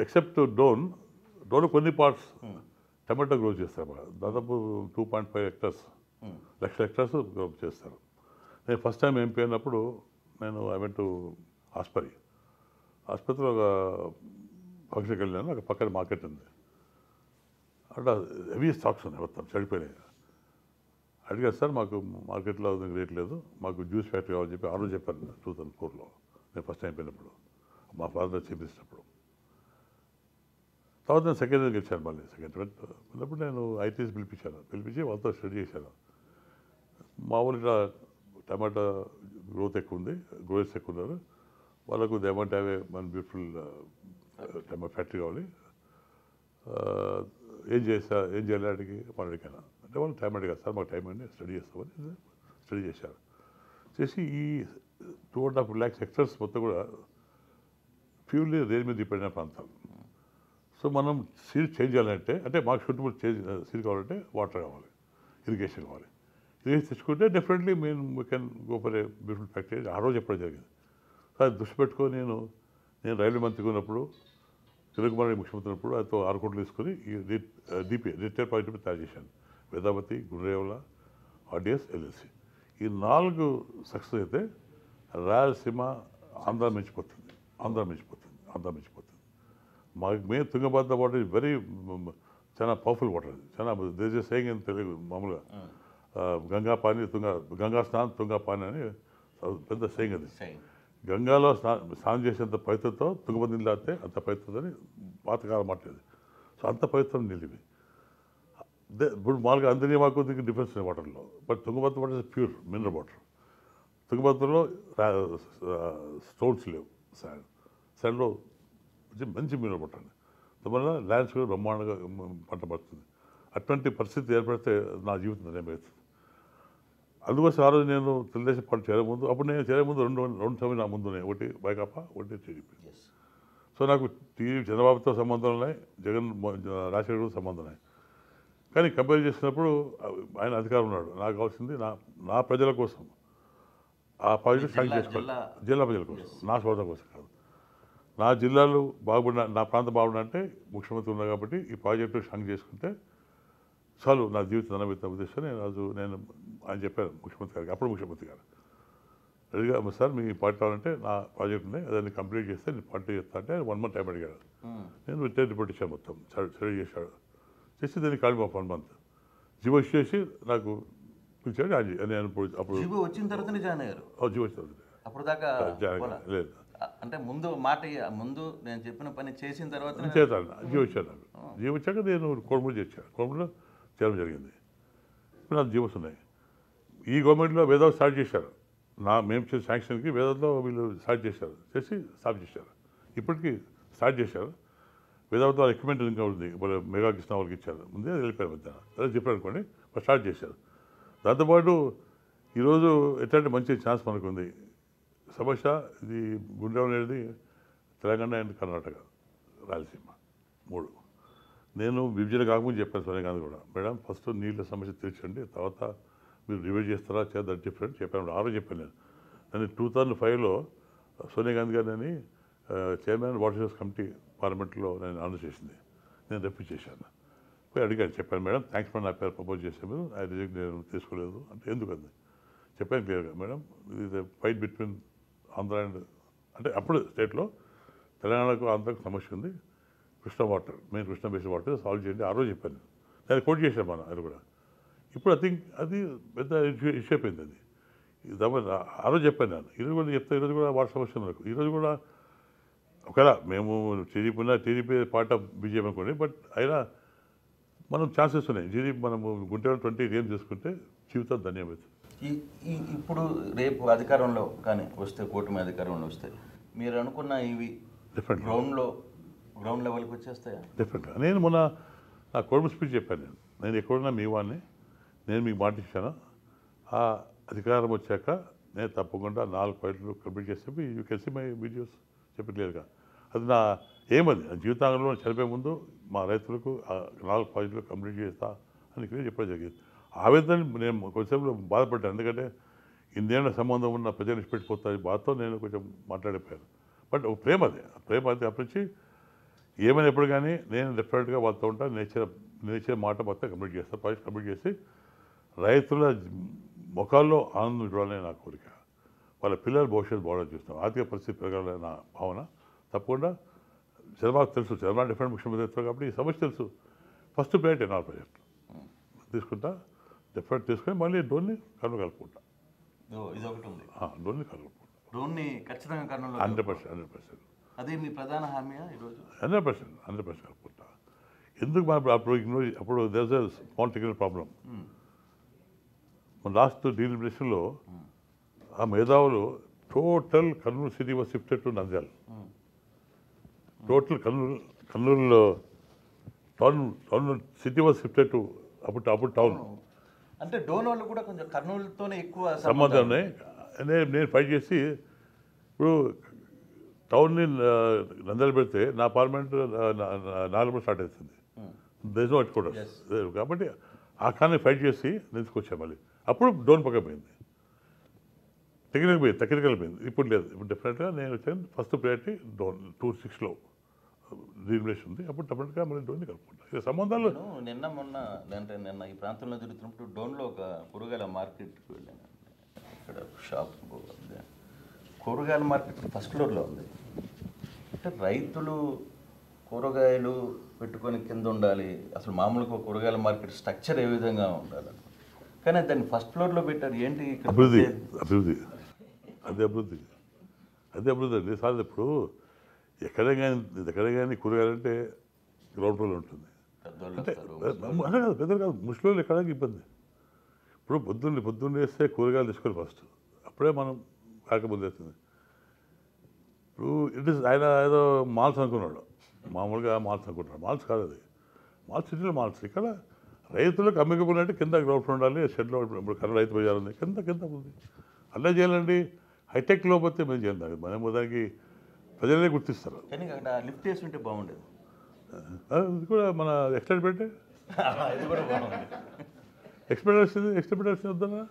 except Dhone కొన్ని పార్ట్స్ టమాటో గ్రో చేస్తారు. దాదాపు 2.5 hectares, 1,00,000 hectares గ్రో చేస్తారు. నేను ఫస్ట్ టైం ఎంపీ అయినప్పుడు ఐ వెంట్ టు ఆసుపత్రిలో ఒక ఫంక్షన్కి వెళ్ళాను. అక్కడ పక్కన మార్కెట్ ఉంది, అక్కడ హెవీ స్టాక్స్ ఉన్నాయి, మొత్తం చెడిపోయినాయి. అడిగారు, సార్ మాకు మార్కెట్లో రేట్ లేదు, మాకు జ్యూస్ ఫ్యాక్టరీ కావాలని చెప్పి ఆ రోజు చెప్పారు 2004లో నేను ఫస్ట్ టైం పోయినప్పుడు, మా ఫాదర్ చేపించినప్పుడు. తర్వాత నేను సెకండ్ ఇయర్ గెలిచాను. మళ్ళీ సెకండ్ వెళ్ళినప్పుడు నేను ఐటీఎస్ పిలిపించి వాళ్ళతో స్టడీ చేశాను. మా ఊళ్ళో ఇట్లా టమాటా గ్రోత్ ఎక్కువ ఉంది, గ్రోయర్స్ ఎక్కువ ఉన్నారు, వాళ్ళకు they want have a one beautiful tomato factory కావాలి, ఏం చేయాలి వాటికి మనం అడిగాను. అంటే వాళ్ళు టైం అడిగారు, సార్ మాకు టైం అండి స్టడీ చేస్తామని స్టడీ చేశారు. చేసి ఈ 2.5 lakhs hectares మొత్తం కూడా ప్యూర్లీ రేల్ మీద డిపెండ్ అయిన ప్రాంతాలు. సో మనం సీడ్ చేంజ్ చేయాలంటే, అంటే మాకు సూటబుల్ సీడ్ కావాలంటే వాటర్ కావాలి, ఇరిగేషన్ కావాలి. ఇరిగేషన్ తెచ్చుకుంటే definitely we can go for a beautiful factory. ఆ రోజు చెప్పడం జరిగింది. అది దృష్టి పెట్టుకొని నేను రైల్వే మంత్రిగా ఉన్నప్పుడు, తెలుగుమారి ముఖ్యమంత్రి ఉన్నప్పుడు ఆయనతో 6 కోట్లు తీసుకొని ఈ రిటైల్ ప్రాజెక్టు తయారు చేశాను. Vedavathi, Gundrevula, RDS LLC. ఈ 4 సక్సెస్ అయితే రాయలసీమ ఆంధ్ర మించిపోతుంది. మేము తుంగభద్ర వాటర్ ఇస్ వెరీ చాలా పవర్ఫుల్ వాటర్. అది చాలా దేశ సేయింగ్ అని తెలుగు మామూలుగా గంగా పాని గంగా స్నానం తుంగా పాని అని పెద్ద సేయింగ్ అది. గంగాలో స్నానం చేసేంత పవిత్రతో తుంగభద్ర నీళ్ళు తాగితే అంత పవిత్రతని పాతకాలం మాట్లాడేది. సో అంత పవిత్రం నీళ్ళు ఇవి. ఇప్పుడు మామూలుగా అందరినీ మాకు దీనికి డిఫరెన్స్ ఉన్నాయి వాటర్లో. But Tungabhadra water is pure mineral water. తుంగభద్రలో స్టోన్స్ లేవు, శాండ్లో మంచి మినరల్ వాటర్ అండి. దానివల్ల ల్యాండ్స్ కూడా బ్రహ్మాండంగా పంట పడుతుంది. అటువంటి పరిస్థితి ఏర్పడితే నా జీవితం ఏమవుతుంది. అందుకోసం ఆ రోజు నేను తెలుగుదేశం పార్టీ చేరముందు, అప్పుడు నేను చేరముందు రెండు సమయం నా ముందు ఉన్నాయి. ఒకటి వైకాపా, ఒకటి టీడీపీ. సో నాకు చంద్రబాబుతో సంబంధం ఉన్నాయి, రాజశేఖర్తో సంబంధం ఉన్నాయి. కానీ కంపేర్ చేసినప్పుడు ఆయన అధికారం ఉన్నాడు. నాకు కావాల్సింది నా ప్రజల కోసం ఆ ప్రాజెక్టు సాగు చేసుకోవాలి. జిల్లా ప్రజల కోసం, నా స్వార్థం కోసం కాదు. నా జిల్లాలు బాగుపడిన, నా ప్రాంతం బాగుండాలంటే ముఖ్యమంత్రి ఉన్నా కాబట్టి ఈ ప్రాజెక్టు సాగు చేసుకుంటే చాలు, నా జీవితం అనబెట్టిన ఉద్దేశం నేను ఆయన చెప్పాను ముఖ్యమంత్రి గారికి. అప్పుడు ముఖ్యమంత్రి గారు రెడీగా సార్ మీ పార్టీ కావాలంటే నా ప్రాజెక్ట్ ఉన్నాయి, దాన్ని కంప్లీట్ చేస్తే నేను పార్టీ చేస్తా అంటే 1 month టైం అడిగాడు. నేను రిటైర్ రిపోర్ట్ ఇచ్చాను, మొత్తం సర్వే చేశాడు. చేసి దాన్ని కాల్ 1 month జీవో చేసి నాకు పిలిచాడు. నేను అప్పుడు వచ్చిన తర్వాతనే జాయిన్ అయ్యారు. జీవో వచ్చిన తర్వాత అప్పుడు దాకా లేదు, అంటే ముందు నేను చెప్పిన పని చేసిన తర్వాత చేస్తాను. జీవో వచ్చాను నాకు. జీవో వచ్చాక నేను కోడుమూరు చేశాను. కోడుమూరులో చేయడం జరిగింది. ఇప్పుడు నాకు జీవోస్ ఉన్నాయి. ఈ గవర్నమెంట్లో వేదాలు స్టార్ట్ చేశారు. మేము చేసే శాంక్షన్కి వేదాల్లో వీళ్ళు స్టార్ట్ చేశారు, చేసి స్టాప్ చేశారు. ఇప్పటికీ స్టార్ట్ చేశారు. వేదాలతో ఎక్విప్మెంట్ ఇంకా ఉంది, మెగా కృష్ణ వాళ్ళకి ఇచ్చారు. ముందే వెళ్ళిపోయారు మధ్యాహ్నం, అదే చెప్పారు అనుకోండి. బట్ స్టార్ట్ చేశారు. దాంతోపాటు ఈరోజు ఎట్లాంటి మంచి ఛాన్స్ మనకు ఉంది. సమస్య ఇది గుండె అనేది తెలంగాణ అండ్ కర్ణాటక, రాయలసీమ 3. నేను విభజన కాకముందు చెప్పాను సోనియా గాంధీ కూడా, మేడం ఫస్ట్ నీళ్ళ సమస్య తీర్చండి, తర్వాత మీరు రివైజ్ చేస్తారా చేద్దాం డిఫరెంట్ చెప్పాను. ఆ రోజు చెప్పాను నేను 2005లో సోనియా గాంధీ గారిని చైర్మన్ వాటర్ రిసోర్స్ కమిటీ పార్లమెంట్లో నేను అనౌన్స్ చేసింది. నేను రిఫ్యూజ్ చేశాను. పోయి అడిగాను, చెప్పాను మేడం థ్యాంక్స్ మేడం, నా పేరు ప్రపోజ్ చేశాను, మీరు ఐ రిజెక్ట్ నేను తీసుకోలేదు అంటే ఎందుకంది చెప్పాను క్లియర్గా. మేడం ఇది ఫైట్ బిట్వీన్ ఆంధ్ర అండ్ అంటే అప్పుడు స్టేట్లో తెలంగాణకు ఆంధ్రకు సమస్య ఉంది, Krishna water main Krishna basin water solve చేయండి. ఆ రోజు చెప్పాను, నేను కోట్ చేశాను మనం అది కూడా. ఇప్పుడు ఐ థింక్ అది పెద్ద ఇష్యూ అయిపోయింది. అది ఆ రోజు చెప్పాను నేను. ఈరోజు కూడా చెప్తే ఈరోజు కూడా వాటర్ సమస్య మనకు. ఈరోజు కూడా ఒకవేళ మేము టీడీపీ పార్ట్ ఆఫ్ బీజేపీ అనుకోండి, బట్ అయినా మనం ఛాన్సెస్ ఉన్నాయి. టీడీపీ మనము గుంటూరు 20 ఏం చేసుకుంటే జీవితం ధన్యమైంది. ఇప్పుడు రేపు అధికారంలో కానీ వస్తే, కూటమి అధికారంలో వస్తే మీరు అనుకున్న ఇవి డిఫరెంట్ గ్రౌండ్ లెవెల్కి వచ్చేస్తాయా? డిఫరెంట్గా. నేను మొన్న నా కోర్టు స్పీచ్ చెప్పాను. నేను ఎక్కడున్నా మీ వాడిని, నేను మీకు మాట ఇచ్చాను. ఆ అధికారం వచ్చాక నేను తప్పకుండా 4 పాయింట్లు కంప్లీట్ చేస్తే you can see my videos చెప్పట్లేదుగా. అది నా ఏమది జీవితాంగంలో చనిపోయే ముందు మా రైతులకు 4 పాయింట్లు కంప్లీట్ చేస్తా అని ఇక్కడ చెప్పడం జరిగింది. ఆవేదన నేను కొంచెంసేపు బాధపడ్డాను, ఎందుకంటే ఇన్నేళ్ల సంబంధం ఉన్న ప్రజలు ఇష్టపెట్టిపోతాయి బాధతో నేను కొంచెం మాట్లాడిపోయాను. బట్ ప్రేమ అది అప్పటి ఏమైనా ఎప్పుడు కానీ నేను డెఫినెట్గా వాళ్ళతో ఉంటా. నేచర్ మాట మొత్తం కంప్లీట్ చేస్తాను. ప్రాజెక్ట్ కంప్లీట్ చేసి రైతుల ముఖాల్లో ఆనందం చూడాలని నా కోరిక. వాళ్ళ పిల్లల భవిష్యత్తు బాగా చూస్తాం, ఆర్థిక పరిస్థితి పెరగాలని నా భావన. తప్పకుండా చంద్రబాబు తెలుసు, చంద్రబాబు డిఫరెంట్ ముఖ్యమంత్రి కాబట్టి ఈ సమస్య తెలుసు. ఫస్ట్ ప్రయారిటీ నా ప్రాజెక్ట్ తీసుకుంటా, డెఫినెట్ తీసుకొని మళ్ళీ డ్రోన్ని కర్నూలు కలుపుకుంటా. డ్రోన్ని కలుపుకుంటా, డ్రోన్ని ఖచ్చితంగా కర్నూలు 100%. అదే మీ ప్రధాన హామీయా ఈరోజు? 100% కలుపుకుంటా. ఎందుకు అప్పుడు there is a small technical problem. మన లాస్ట్ డీలిమిటేషన్లో ఆ మేధావులు total Kurnool city was shifted to Nandyal. Total కర్నూలులో town city was shifted to అప్పుడు టౌన్. అంటే డోన్ వాళ్ళు కూడా కొంచెం కర్నూలుతోనే ఎక్కువ సంబంధం ఉన్నాయి. నేను ఫైట్ చేసి ఇప్పుడు టౌన్ని నంద్యాల పెడితే నా పార్లమెంట్ 4 స్టార్ట్ అవుతుంది, దేశం పట్టుకోవడం. కాబట్టి ఆ కానీ ఫైట్ చేసి తీసుకొచ్చాను మళ్ళీ. అప్పుడు డోన్ పక్క పోయింది, టెక్నికల్ పోయింది. ఇప్పుడు లేదు. ఇప్పుడు డెఫినెట్గా నేను వచ్చాను. ఫస్ట్ ప్రయారిటీ డోన్ 26లో రీన్వెస్ట్ ఉంది, అప్పుడు టమాటా మళ్ళీ డోన్ని కలుపుకుంటాం. ఇక సంబంధాలు నిన్న ఈ ప్రాంతంలో తిరుగుతున్నప్పుడు డోన్లో ఒక కూరగాయల మార్కెట్కి వెళ్ళాను. ఇక్కడ షాప్ ఉంది, కూరగాయల మార్కెట్ ఫస్ట్ ఫ్లోర్లో ఉంది. అంటే రైతులు కూరగాయలు పెట్టుకొని కింద ఉండాలి, అసలు మామూలుగా కూరగాయల మార్కెట్ స్ట్రక్చర్ ఏ విధంగా ఉండాలి, కానీ దాన్ని ఫస్ట్ ఫ్లోర్లో పెట్టారు. ఏంటి అభివృద్ధి అభివృద్ధి అదే అభివృద్ధి అదే అభివృద్ధి అండి. సార్ ఇప్పుడు ఎక్కడ కానీ కూరగాయలంటే గ్రౌండ్ ఫ్లోర్లో ఉంటుంది. అంటే అదే కాదు, పెద్దలు కాదు, ముస్లింలు ఎక్కడానికి ఇబ్బంది. ఇప్పుడు పొద్దున్న వేస్తే కూరగాయలు తీసుకోవాలి ఫస్ట్, అప్పుడే మనం కాకముందు వేస్తుంది. ఇప్పుడు ఇట్ ఇస్ ఆయన ఏదో మాల్స్ అనుకున్నాడు, మామూలుగా మాల్స్ అనుకుంటున్నాడు. మాల్స్ కాదు అది, మాల్స్ సిటీలో మాల్స్. ఇక్కడ రైతులకు అమ్మికపోయినట్టు కింద గ్రౌండ్ ఫ్లోర్ ఉండాలి. షెడ్లో ఇప్పుడు కర్ర రైతు బజార్ ఉంది, కింద ఉంది. అలా చేయాలండి. హైటెక్లో పోతే మేము చేయాలి, మనం దానికి ప్రజలనే గుర్తిస్తారు. కానీ అక్కడ లిఫ్ట్ వేసి ఉంటే బాగుండేది. అది కూడా మన ఎక్స్టెండ్ పెట్టే అది కూడా బాగుంది. ఎక్స్టెండ్ వద్దన్నా.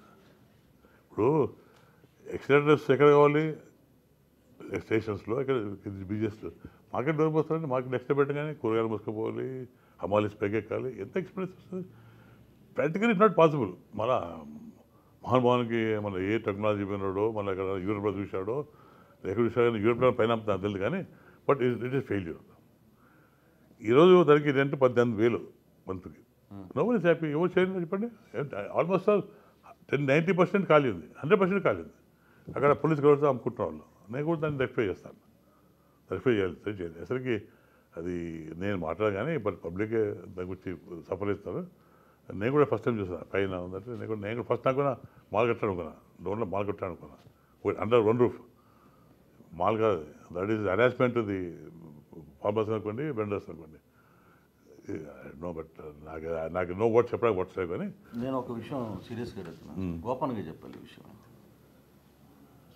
ఇప్పుడు ఎక్స్టెండర్స్ ఎక్కడ కావాలి? స్టేషన్స్లో, ఎక్కడ బిజినెస్లో. మార్కెట్ దొరికిపోతారండి, మార్కెట్ ఎక్స్టెండ్ పెట్టగానే కూరగాయలు మోసుకుపోవాలి, హమాలీస్ పైకెక్కాలి. ఎంత ఎక్స్పీరియన్స్ వస్తుంది? Practical it not possible. మన మహానుభావానికి మన ఏ టెక్నాలజీ పోయినాడో, మన ఇక్కడ యూరోప్లో చూశాడో, ఎక్కడ చూసాడో, యూరోప్లో పైన నాకు తెలియదు కానీ, బట్ ఇట్ ఈస్ ఫెయిల్యూర్. ఈరోజు దానికి రెంట్ 18,000 మంత్కి. No one is happy. ఎవరు చేయండి చెప్పండి. ఆల్మోస్ట్ 90% ఖాళీ ఉంది, 100% ఖాళీ ఉంది. అక్కడ పోలీస్ గవర్నమెంట్ అమ్ముకుంటున్న వాళ్ళు. నేను కూడా దాన్ని రెక్టిఫై చేస్తాను, రెక్టిఫై చేయాలి. అసలుకి అది నేను మాట్లాడాను కానీ బట్ పబ్లిక్ దాని గురించి సఫలిస్తారు. నేను కూడా ఫస్ట్ టైం చూసాను పైన ఉందంటే. నేను కూడా ఫస్ట్ నాకు మాల్ కట్టాను అనుకున్నా, డోన్లో మాల్ కట్టాను అనుకున్నా. అండర్ వన్ రూఫ్ మాల్ కాదు, that is arrangement the farmers అనుకోండి, వెండర్స్ అనుకోండి. నో బట్ నాకు నో వర్డ్ చెప్పడానికి వర్డ్స్ లేవు. కానీ నేను ఒక విషయం సీరియస్గా అడుగుతున్నాను, ఓపెన్గా చెప్పాలి ఈ విషయం.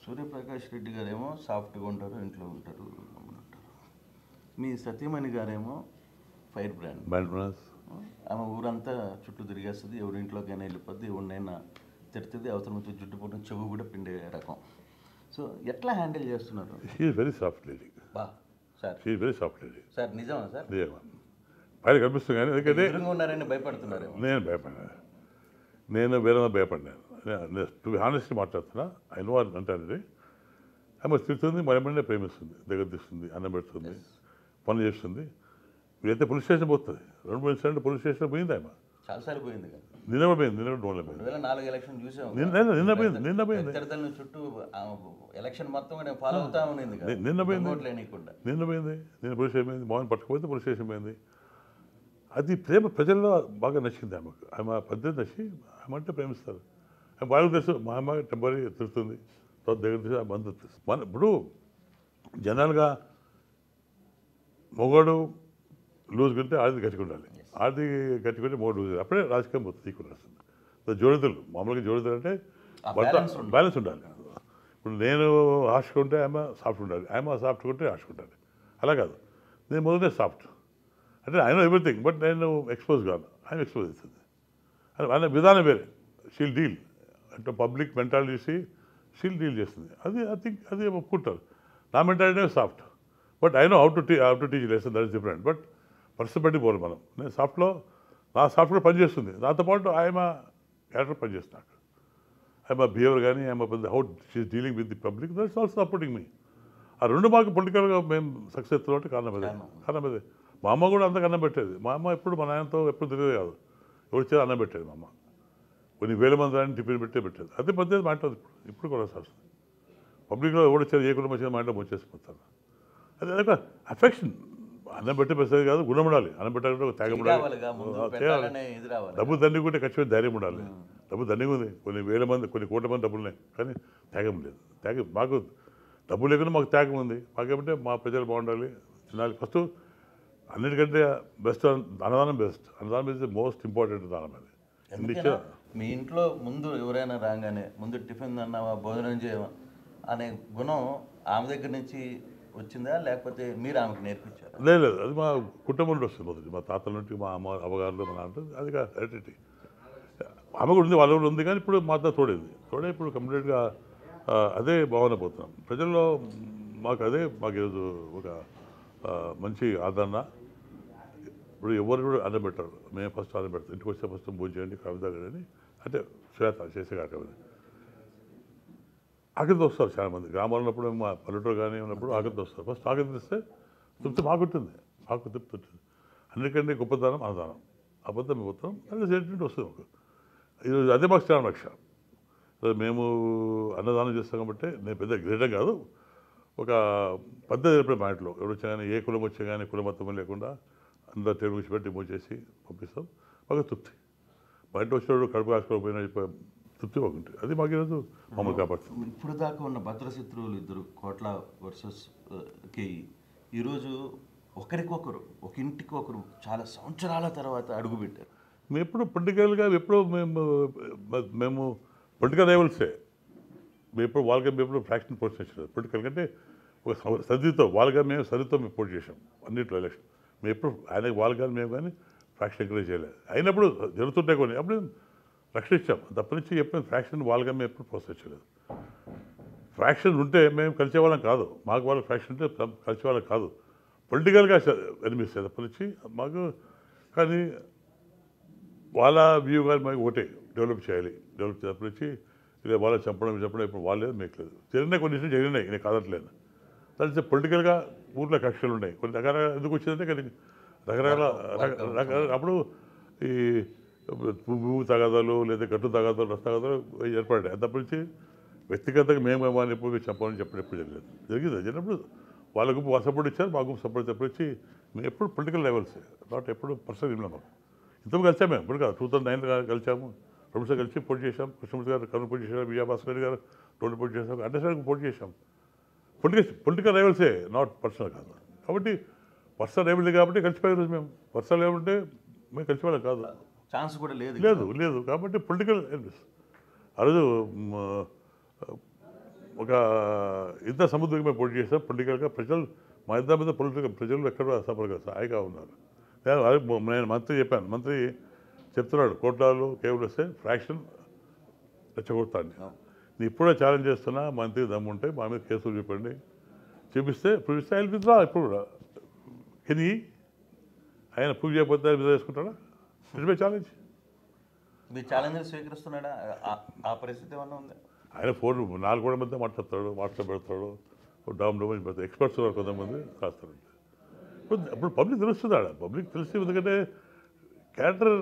సూర్యప్రకాష్ రెడ్డి గారేమో సాఫ్ట్గా ఉంటారు, ఇంట్లో ఉంటారు, ఉంటారు. మీ సతీమణి గారేమో ఫైర్ బ్రాండ్. ఆమె ఊరంతా చుట్టూ తిరిగేస్తుంది, ఎవరి ఇంట్లోకైనా వెళ్ళిపోద్ది, ఎవరినైనా తిడుతుంది, అవసరం వచ్చి జుట్టు పుట్టిన చెవు కూడా పిండే రకం. సో ఎట్లా హ్యాండిల్ చేస్తున్నారు? She is very soft lady. Sir she is very soft lady. Sir నిజమా సార్? నిజమా. పైన కనిపిస్తుంది కానీ ఎందుకంటే ఉన్నారని భయపడుతున్నారు. నేను భయపడినా, నేను వేరే భయపడినాను. టు బి హానెస్ట్ మాట్లాడుతున్నా. ఐ నో అంటానండి. ఆమె తిడుతుంది, మరమనే ప్రేమిస్తుంది, దగ్గర తీస్తుంది, అన్నం పెడుతుంది, పని చేస్తుంది. వీళ్ళైతే పోలీస్ స్టేషన్ పోతుంది. 2-3 ఇన్సిడెంట్ పోలీస్ స్టేషన్ పోయింది ఆమె. చాలాసార్లు పోయింది. నిన్న కూడా పోయింది, నిన్న కూడా డోన్లో పోయింది. 2004 ఎలక్షన్ చూసాం. నిన్న పోయింది. విద్యార్థుల చుట్టూ ఎలక్షన్ మొత్తం కూడా ఫాలో అవుతా ఉంది. నిన్న పోయింది. నేను పోలీస్ స్టేషన్ పోయింది. మోహన్ పట్టుకుపోతే పోలీస్ స్టేషన్ పోయింది. అది ప్రేమ ప్రజల్లో బాగా నచ్చింది ఆమెకు. ఆమె పద్ధతి నచ్చి ఆమె అంటే ప్రేమిస్తారు. ఆమె వాళ్ళకి తెలుసు, మా అమ్మ టెంపరీ తిరుగుతుంది, తర్వాత దగ్గర తీసి ఆ బంధు తెలుసు. ఇప్పుడు జనరల్గా మొగోడు లూజ్ కొంటే ఆది గట్టిగా ఉండాలి, ఆది గట్టికుంటే మొగోడు లూజ్. అప్పుడే రాజకీయం మొత్తం ఈక్వల్ వస్తుంది. జోడితులు మామూలుగా జోడితులు అంటే బ్యాలెన్స్ ఉండాలి. ఇప్పుడు నేను హార్ష్గా ఉంటే ఆమె సాఫ్ట్ ఉండాలి, ఆమె సాఫ్ట్గా ఉంటే హార్ష్గా ఉండాలి. అలా కాదు, నేను మొదలనే సాఫ్ట్ అంటే ఐ నో ఎవ్రీథింగ్, బట్ నేను ఎక్స్పోజ్ కాదు, ఆయన ఎక్స్పోజ్ అవుతుంది. ఆయన విధానం వేరే. షీల్ డీల్ అంటే పబ్లిక్ మెంటాలిటీ చూసి షీల్ డీల్ చేస్తుంది. అది ఐ థింక్ అది ఒప్పుకుంటారు. నా mentality soft, but I know how to teach lesson, that is different. But పరిస్థితి బట్టి పోవాలి మనం. నేను సాఫ్ట్లో నా సాఫ్ట్వేర్ పనిచేస్తుంది, నాతో పాటు ఆయన క్యారెక్టర్ పనిచేస్తుంది. నాకు ఆయన బిహేవియర్ కానీ ఆయన how she is dealing with the public, that's also supporting me. ఆ రెండు మాకు పొలిటికల్గా మేము సక్సెస్ అంటే కారణం అదే. మా అమ్మ కూడా అంతకు అన్నం పెట్టేది. మా అమ్మ ఎప్పుడు మా నాయనతో ఎప్పుడు తెలియదు కాదు, ఎవరు చేయాలి అన్నం పెట్టేది. మా అమ్మ కొన్ని వేల మంది ఆయన టిఫిన్ పెట్టేది. అదే పద్ధతి మా ఇంట్లో ఇప్పుడు కూడా వస్తుంది. పబ్లిక్లో ఎవరు వచ్చేది, ఏ కుటుంబం వచ్చేది మా ఇంట్లో వచ్చేసిపోతారు. అది అదొక అఫెక్షన్. అన్నం పెట్టే పెద్దది కాదు, గుణం ఉండాలి. అన్నం పెట్టాలంటే త్యాగం ఉండాలి. డబ్బు దండిగా ఉంటే ఖచ్చితంగా ధైర్యం ఉండాలి. డబ్బు దండిగా ఉంది, కొన్ని వేల మంది కొన్ని కోట్ల మంది డబ్బులు ఉన్నాయి, కానీ త్యాగం లేదు. మాకు డబ్బు లేకుండా మాకు త్యాగం ఉంది. మాకేమంటే మా ప్రజలు బాగుండాలి, తినాలి. ఫస్ట్ అన్నిటికంటే బెస్ట్ అన్నదానం. అన్నదానం ఇస్ ది మోస్ట్ ఇంపార్టెంట్ దానం. అది మీ ఇంట్లో ముందు ఎవరైనా రాగానే ముందు టిఫిన్ అన్నావా, భోజనం చేయవా అనే గుణం ఆమె దగ్గర నుంచి వచ్చిందా, లేకపోతే మీరు ఆమెకు నేర్పించారు? లేదు, అది మా కుటుంబం నుండి వస్తుంది. మొదటి మా తాతల నుండి, మా అమ్మ అమ్మగారులు, మా నాన్న, అది ఐడెంటిటీ. ఆమె కూడా ఉంది, వాళ్ళ కూడా ఉంది, కానీ ఇప్పుడు మాతో తోడైంది. ఇప్పుడు కంప్లీట్గా అదే భావన పోతున్నాం ప్రజల్లో. మాకు ఈరోజు ఒక మంచి ఆదరణ. ఇప్పుడు ఎవరు కూడా అన్నం పెట్టారు, మేము ఫస్ట్ అన్నం పెడతాం, ఇంటికి వస్తే ఫస్ట్ భోజనం చేయండి కవిత గారని, అంటే శ్వేత చేసే కాకపోతే ఆకలితో వస్తారు చాలామంది. గ్రామాల్లో ఉన్నప్పుడు మా పల్లెటూరు కానీ ఉన్నప్పుడు ఆకలితో వస్తారు. ఫస్ట్ ఆకలి తెస్తే తృప్తి బాగుంటుంది, మాకు తృప్తి ఉంటుంది. అన్నిటికంటే గొప్పతనం అన్నదానం, అబద్ధం పోతాం అది సెంటిమెంట్ వస్తుంది మాకు. ఈరోజు అదే మాకు శ్రావణ రక్ష. మేము అన్నదానం చేస్తాం కాబట్టి నేను పెద్ద గ్రేటర్ కాదు, ఒక పద్ధతి చెప్పిన మా ఇంట్లో ఎవరు వచ్చా కానీ ఏ కులం వచ్చా కానీ కులమతం లేకుండా అందరూ టేబుల్ కూర్చి పెట్టి భోజనం చేసి పంపిస్తాం. మాకు తృప్తి. మా ఇంట్లో వచ్చినప్పుడు కడుపు కాసుకోకపోయినా తృప్తి బాగుంటుంది. అది మాకు ఈరోజు మమ్మల్ని కాపాడుతుంది. ఇప్పుడు దాకా ఉన్న భద్రశత్రువులు ఇద్దరు కోట్ల వర్సెస్ కేఈ ఈరోజు ఒకరికొకరు ఒక ఇంటికి ఒకరు చాలా సంవత్సరాల తర్వాత అడుగుపెట్టారు. మేము ఎప్పుడు పొలిటికల్గా ఎప్పుడో మేము పొలిటికల్ రైవల్సే. మేము ఎప్పుడు వాళ్ళగా మేము ఎప్పుడు ఫ్రాక్షన్ పోస్ట్ చేసాం. పొలిటికల్ కంటే ఒక సర్దితో వాళ్ళగా మేము సర్దితో మేము పోటీ చేసాం అన్నింటిలో ఎలక్షన్. మేము ఎప్పుడు ఆయన వాళ్ళు కానీ మేము కానీ ఫ్రాక్షన్ ఎంకరేజ్ చేయలేదు. అయినప్పుడు జరుగుతుంటాయి కొన్ని, అప్పుడు రక్షించాం. తప్పనించి ఎప్పుడు ఫ్రాక్షన్ వాళ్ళగా మేము ఎప్పుడు ప్రోత్సహించలేదు. ఫ్రాక్షన్ ఉంటే మేము కలిసేవాళ్ళం కాదు, మాకు వాళ్ళ ఫ్రాక్షన్ ఉంటే కలిసేవాళ్ళం కాదు. పొలిటికల్గా ఎనిమిస్తే తప్పనించి మాకు. కానీ వాళ్ళ వ్యూ కానీ మాకు ఒకటే, డెవలప్ చేయాలి. డెవలప్ తప్పనించి ఇలా వాళ్ళ చంపడం ఇప్పుడు వాళ్ళేది మీకు లేదు. జరిగినాయి కొన్ని విషయాలు జరిగినాయి, నేను కాదట్లేదు. దాని పొలిటికల్గా ఊర్లో కక్షలు ఉన్నాయి కొన్ని రకరకాల. ఎందుకు వచ్చిందంటే కానీ రకరకాల అప్పుడు ఈ భూమి తగాదాలు లేదా గట్టు తగాదాలు రస్త తగాదాలు ఏర్పడ్డాయి. అది తప్పనించి వ్యక్తిగతంగా మేము వాళ్ళని ఎప్పుడు చెప్పాలని చెప్పడం ఎప్పుడు జరిగింది. జరిగినప్పుడు వాళ్ళ గుంపు వాళ్ళ సపోర్ట్ ఇచ్చారు, మా గుంపు సపోర్ట్ తప్పించి మేము ఎప్పుడు పొలిటికల్ లెవెల్స్ నాట్ ఎప్పుడు పర్సనల్ ఇవ్వలేము. మాకు ఇంతకు కలిసాము మేము ఇప్పుడు కాదు, 2009 కలిసాము, ప్రభుత్వం కలిసి పోటీ చేశాం. కృష్ణమూర్తి గారు కర్నూలు పోటీ చేశారు, విజయభాస్కర్ గారు రోడ్డు పోటీ చేశాం, అండర్స్టాండింగ్ పోటీ చేశాం. పొలిటికల్ రైవల్సే, నాట్ పర్సనల్ కాదు. కాబట్టి పర్సనల్ రైవల్సీ కాబట్టి కలిసిపోయే రోజు మేము. పర్సనల్ రైవల్ ఉంటే మేము కలిసిపోయాం కాదు, ఛాన్స్ కూడా లేదు లేదు. కాబట్టి పొలిటికల్ రైవల్స్ ఆ రోజు ఒక ఇంత సముద్రంగా మేము పోటీ చేస్తాం. పొలిటికల్గా ప్రజలు మా ఇద్దరి మీద పొలిటికల్ ప్రజలు ఎక్కడ సఫర్గా హాయిగా ఉన్నారు. నేను మంత్రి చెప్పాను, మంత్రి చెప్తున్నాడు కోట్లాలు కేవలం వస్తే ఫ్రాక్షన్ రెచ్చగొడతాను. నేను ఇప్పుడే ఛాలెంజ్ చేస్తున్నా, మంత్రి దమ్ముంటే మా మీద కేసులు చూపిస్తే ఆయన విత్డ్రా. ఇప్పుడు కూడా కానీ ఆయన ప్రూవ్ చేయకపోతే విత్డ్రా చేసుకుంటాడా? It's my challenge. మీ ఛాలెంజ్ స్వీకరిస్తున్నాడా? ఆ పరిస్థితి ఏమన్నా ఉందా? ఆయన ఫోన్ 4 గోడల మధ్య మాట్లాడతాడు, వాట్సాప్ పెడతాడు, డామ్ పెడతాడు. ఎక్స్పర్ట్స్ కొంతమంది రాస్తారు. ఇప్పుడు పబ్లిక్ తెలుస్తుంది, ఆడ పబ్లిక్ తెలిసి. ఎందుకంటే క్యారెక్టర్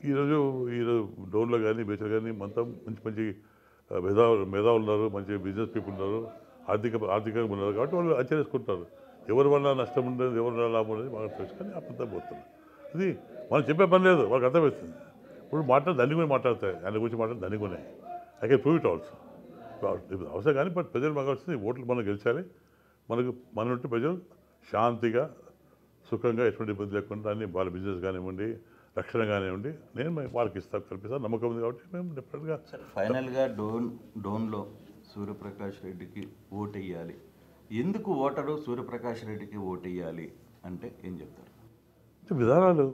ఈరోజు డోన్లో కానీ బీచ్లో కానీ మొత్తం మంచి మేధావులు ఉన్నారు, మంచి బిజినెస్ పీపుల్ ఉన్నారు, ఆర్థికంగా ఉన్నారు. కాబట్టి వాళ్ళు ఆచరించుకుంటారు. ఎవరి వల్ల నష్టం ఉండదు, ఎవరి వల్ల లాభం ఉండదు వాళ్ళకి తెలుసు. కానీ అబద్ధం పోతుంది. అది మనం చెప్పే పని లేదు, వాళ్ళకి అర్థమవుతుంది. ఇప్పుడు దాన్ని కూడా మాట్లాడతాయి, ఆయన గురించి మాట్లాడి దాన్ని కూడా I can prove it also. అవసరం కానీ బట్ ప్రజలు మాకు వచ్చింది ఓట్లు మనం గెలిచాలి. మన నుండి ప్రజలు శాంతిగా సుఖంగా ఎటువంటి ఇబ్బంది లేకుండా అన్ని వాళ్ళ బిజినెస్ కానివ్వండి, రక్షణ కానివ్వండి, నేను వాళ్ళకి కల్పిస్తాను. నమ్మకం ఉంది కాబట్టి మేము డెఫినెట్గా. ఫైనల్గా డోన్లో సూర్యప్రకాష్ రెడ్డికి ఓటు వేయాలి. ఎందుకు ఓటరు సూర్యప్రకాష్ రెడ్డికి ఓటు వేయాలి అంటే ఏం చెప్తారు? విధానాలు,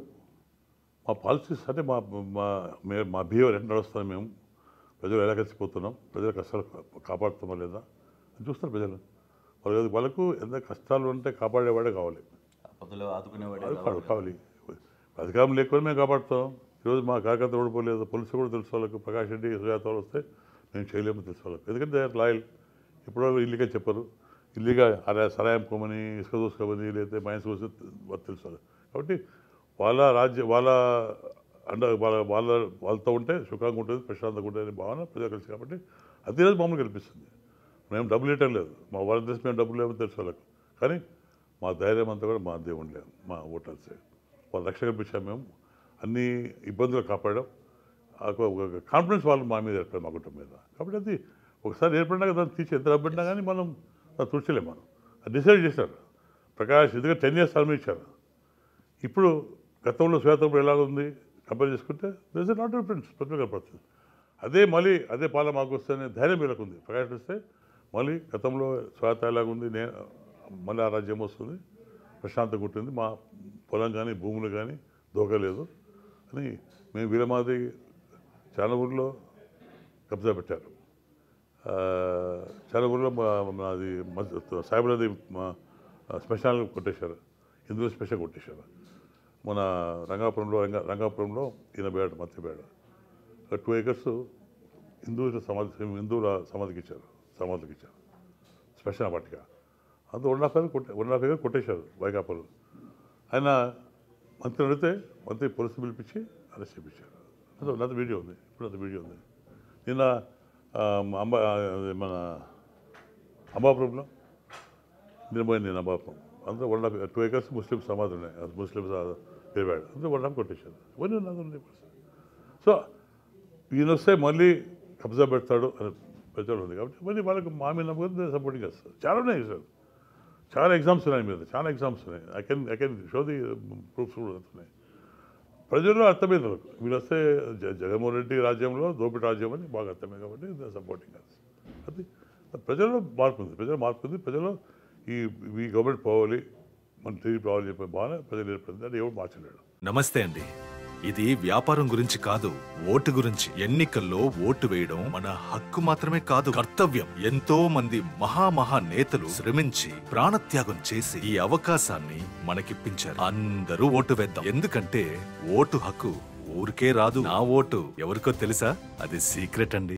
మా పాలసీస్ అంటే మా బిహేవియర్ ఎట్లా నడుస్తాం, మేము ప్రజలు ఎలా కలిసిపోతున్నాం, ప్రజల కష్టాలు కాపాడుతామా లేదా అని చూస్తారు ప్రజలు. వాళ్ళకు ఎంత కష్టాలు ఉంటే కాపాడేవాడే కావాలి, కావాలి. అధికారం లేకుండా మేము కాపాడుతాం. ఈరోజు మా కార్యకర్త ఓడిపోలేదు, పోలీసు కూడా తెలుసు వాళ్ళకు. ప్రకాష్ రెడ్డి సుజాత వాళ్ళు వస్తే మేము చేయలేమని తెలుసు వాళ్ళకి. ఎందుకంటే దే ఆర్ లాయల్. ఎప్పుడో ఇల్లీగా చెప్పరు, ఇల్లీగా సరాయం కొమ్మని, ఇసుక దోసుకోమని, లేకపోతే మైన్స్ కోసం తెలుసు వాళ్ళకి. కాబట్టి వాళ్ళ వాళ్ళతో ఉంటే సుఖంగా ఉంటుంది, ప్రశాంతంగా ఉంటుంది భావన ప్రజలు కలిసి. కాబట్టి అది రోజు మమ్మల్ని కల్పిస్తుంది. మేము డబ్బులు ఇవ్వటం లేదు, మా వాళ్ళ తెలిసి మేము డబ్బులు లేవని తెలుసు వాళ్ళకు. కానీ మా ధైర్యం అంతా కూడా మా దేవుడు లేదు, మా ఓటర్సే. వాళ్ళు రక్షణ కల్పించాము. మేము అన్ని ఇబ్బందులు కాపాడాం. కాన్ఫిడెన్స్ వాళ్ళు మా మీద ఏర్పడింది, మా కుటుంబం మీద. కాబట్టి అది ఒకసారి ఏర్పడినాక దాన్ని తీసి ఎంత డబ్బుడినా కానీ మనం తుడిచలేము. మనం అది డిసైడ్ చేశారు ప్రకాష్. ఎందుకంటే 10 years టర్మ్ ఇచ్చారు. ఇప్పుడు గతంలో శ్వేతప్పుడు ఎలాగ ఉంది కంపేర్ చేసుకుంటే దర్ ఇస్ నాట్ డిఫరెన్స్, ప్రతి కనపడుతుంది. అదే పాలన మాకు వస్తేనే ధైర్యం వీళ్ళకు ఉంది. ప్రకాష్ వస్తే మళ్ళీ గతంలో శ్వేత ఎలాగుంది, మళ్ళీ ఆ రాజ్యం వస్తుంది, ప్రశాంతంగా ఉంటుంది, మా పొలం కానీ భూములు కానీ దోకలేదు అని. మేము వీరమాది చాలా ఊళ్ళో కబ్జా పెట్టారు. చాలా ఊళ్ళో మాది సాయిబులది స్పెషల్ కొట్టేశారు, హిందువులు స్పెషల్ కొట్టేశారు. మన రంగాపురంలో ఈయన పోయాడు, మంత్రి పోయాడు. 2 acres హిందువుల సమాధికి ఇచ్చారు స్పెషల్ పట్టిగా. అంత 1.5 acre కొట్టేశారు వైకాపాలు. ఆయన మంత్రి అడిగితే మంత్రి పోలీసు పిలిపించి అరెస్ట్ చేయించారు. నాది వీడియో ఉంది, నిన్న మన అంబాపురంలో నేను అంబాపురం అందరూ 2 acres ముస్లిం సమాధి ఉన్నాయి, ముస్లిమ్స్ పేవాడు, అందరూ 1.5 కొట్టేశారు. ఇవన్నీ ఉన్నది. సో ఈయన వస్తే మళ్ళీ కబ్జా పెడతాడు అని ప్రజలు ఉంది కాబట్టి మళ్ళీ వాళ్ళకి మా మీద నమ్మకం సపోర్టింగ్ చేస్తారు. చాలా ఉన్నాయి సార్, చాలా ఎగ్జామ్స్ ఉన్నాయి మీద, చాలా ఎగ్జామ్స్ ఉన్నాయి. I can show the proofs కూడా ఉన్నాయి. ప్రజల్లో అర్థమైంది వాళ్ళకు, వీళ్ళు వస్తే జగన్మోహన్ రెడ్డి రాజ్యంలో దోపిడి రాజ్యం అని బాగా అర్థమైంది కాబట్టి సపోర్టింగ్ అది. ప్రజల్లో మార్పు ఉంది, ప్రజల్లో ఈ గవర్నమెంట్ పోవాలి, మనం తిరిగి పోవాలి చెప్పే బాగా ప్రజలు ఏర్పడింది. అది ఎవరు మార్చలేడు. నమస్తే అండి. ఇది వ్యాపారం గురించి కాదు, ఓటు గురించి. ఎన్నికల్లో ఓటు వేయడం మన హక్కు మాత్రమే కాదు, కర్తవ్యం. ఎంతో మంది మహా నేతలు శ్రమించి ప్రాణత్యాగం చేసి ఈ అవకాశాన్ని మనకిప్పించారు. అందరూ ఓటు వేద్దాం, ఎందుకంటే ఓటు హక్కు ఊరికే రాదు. నా ఓటు ఎవరికో తెలుసా? అది సీక్రెట్ అండి.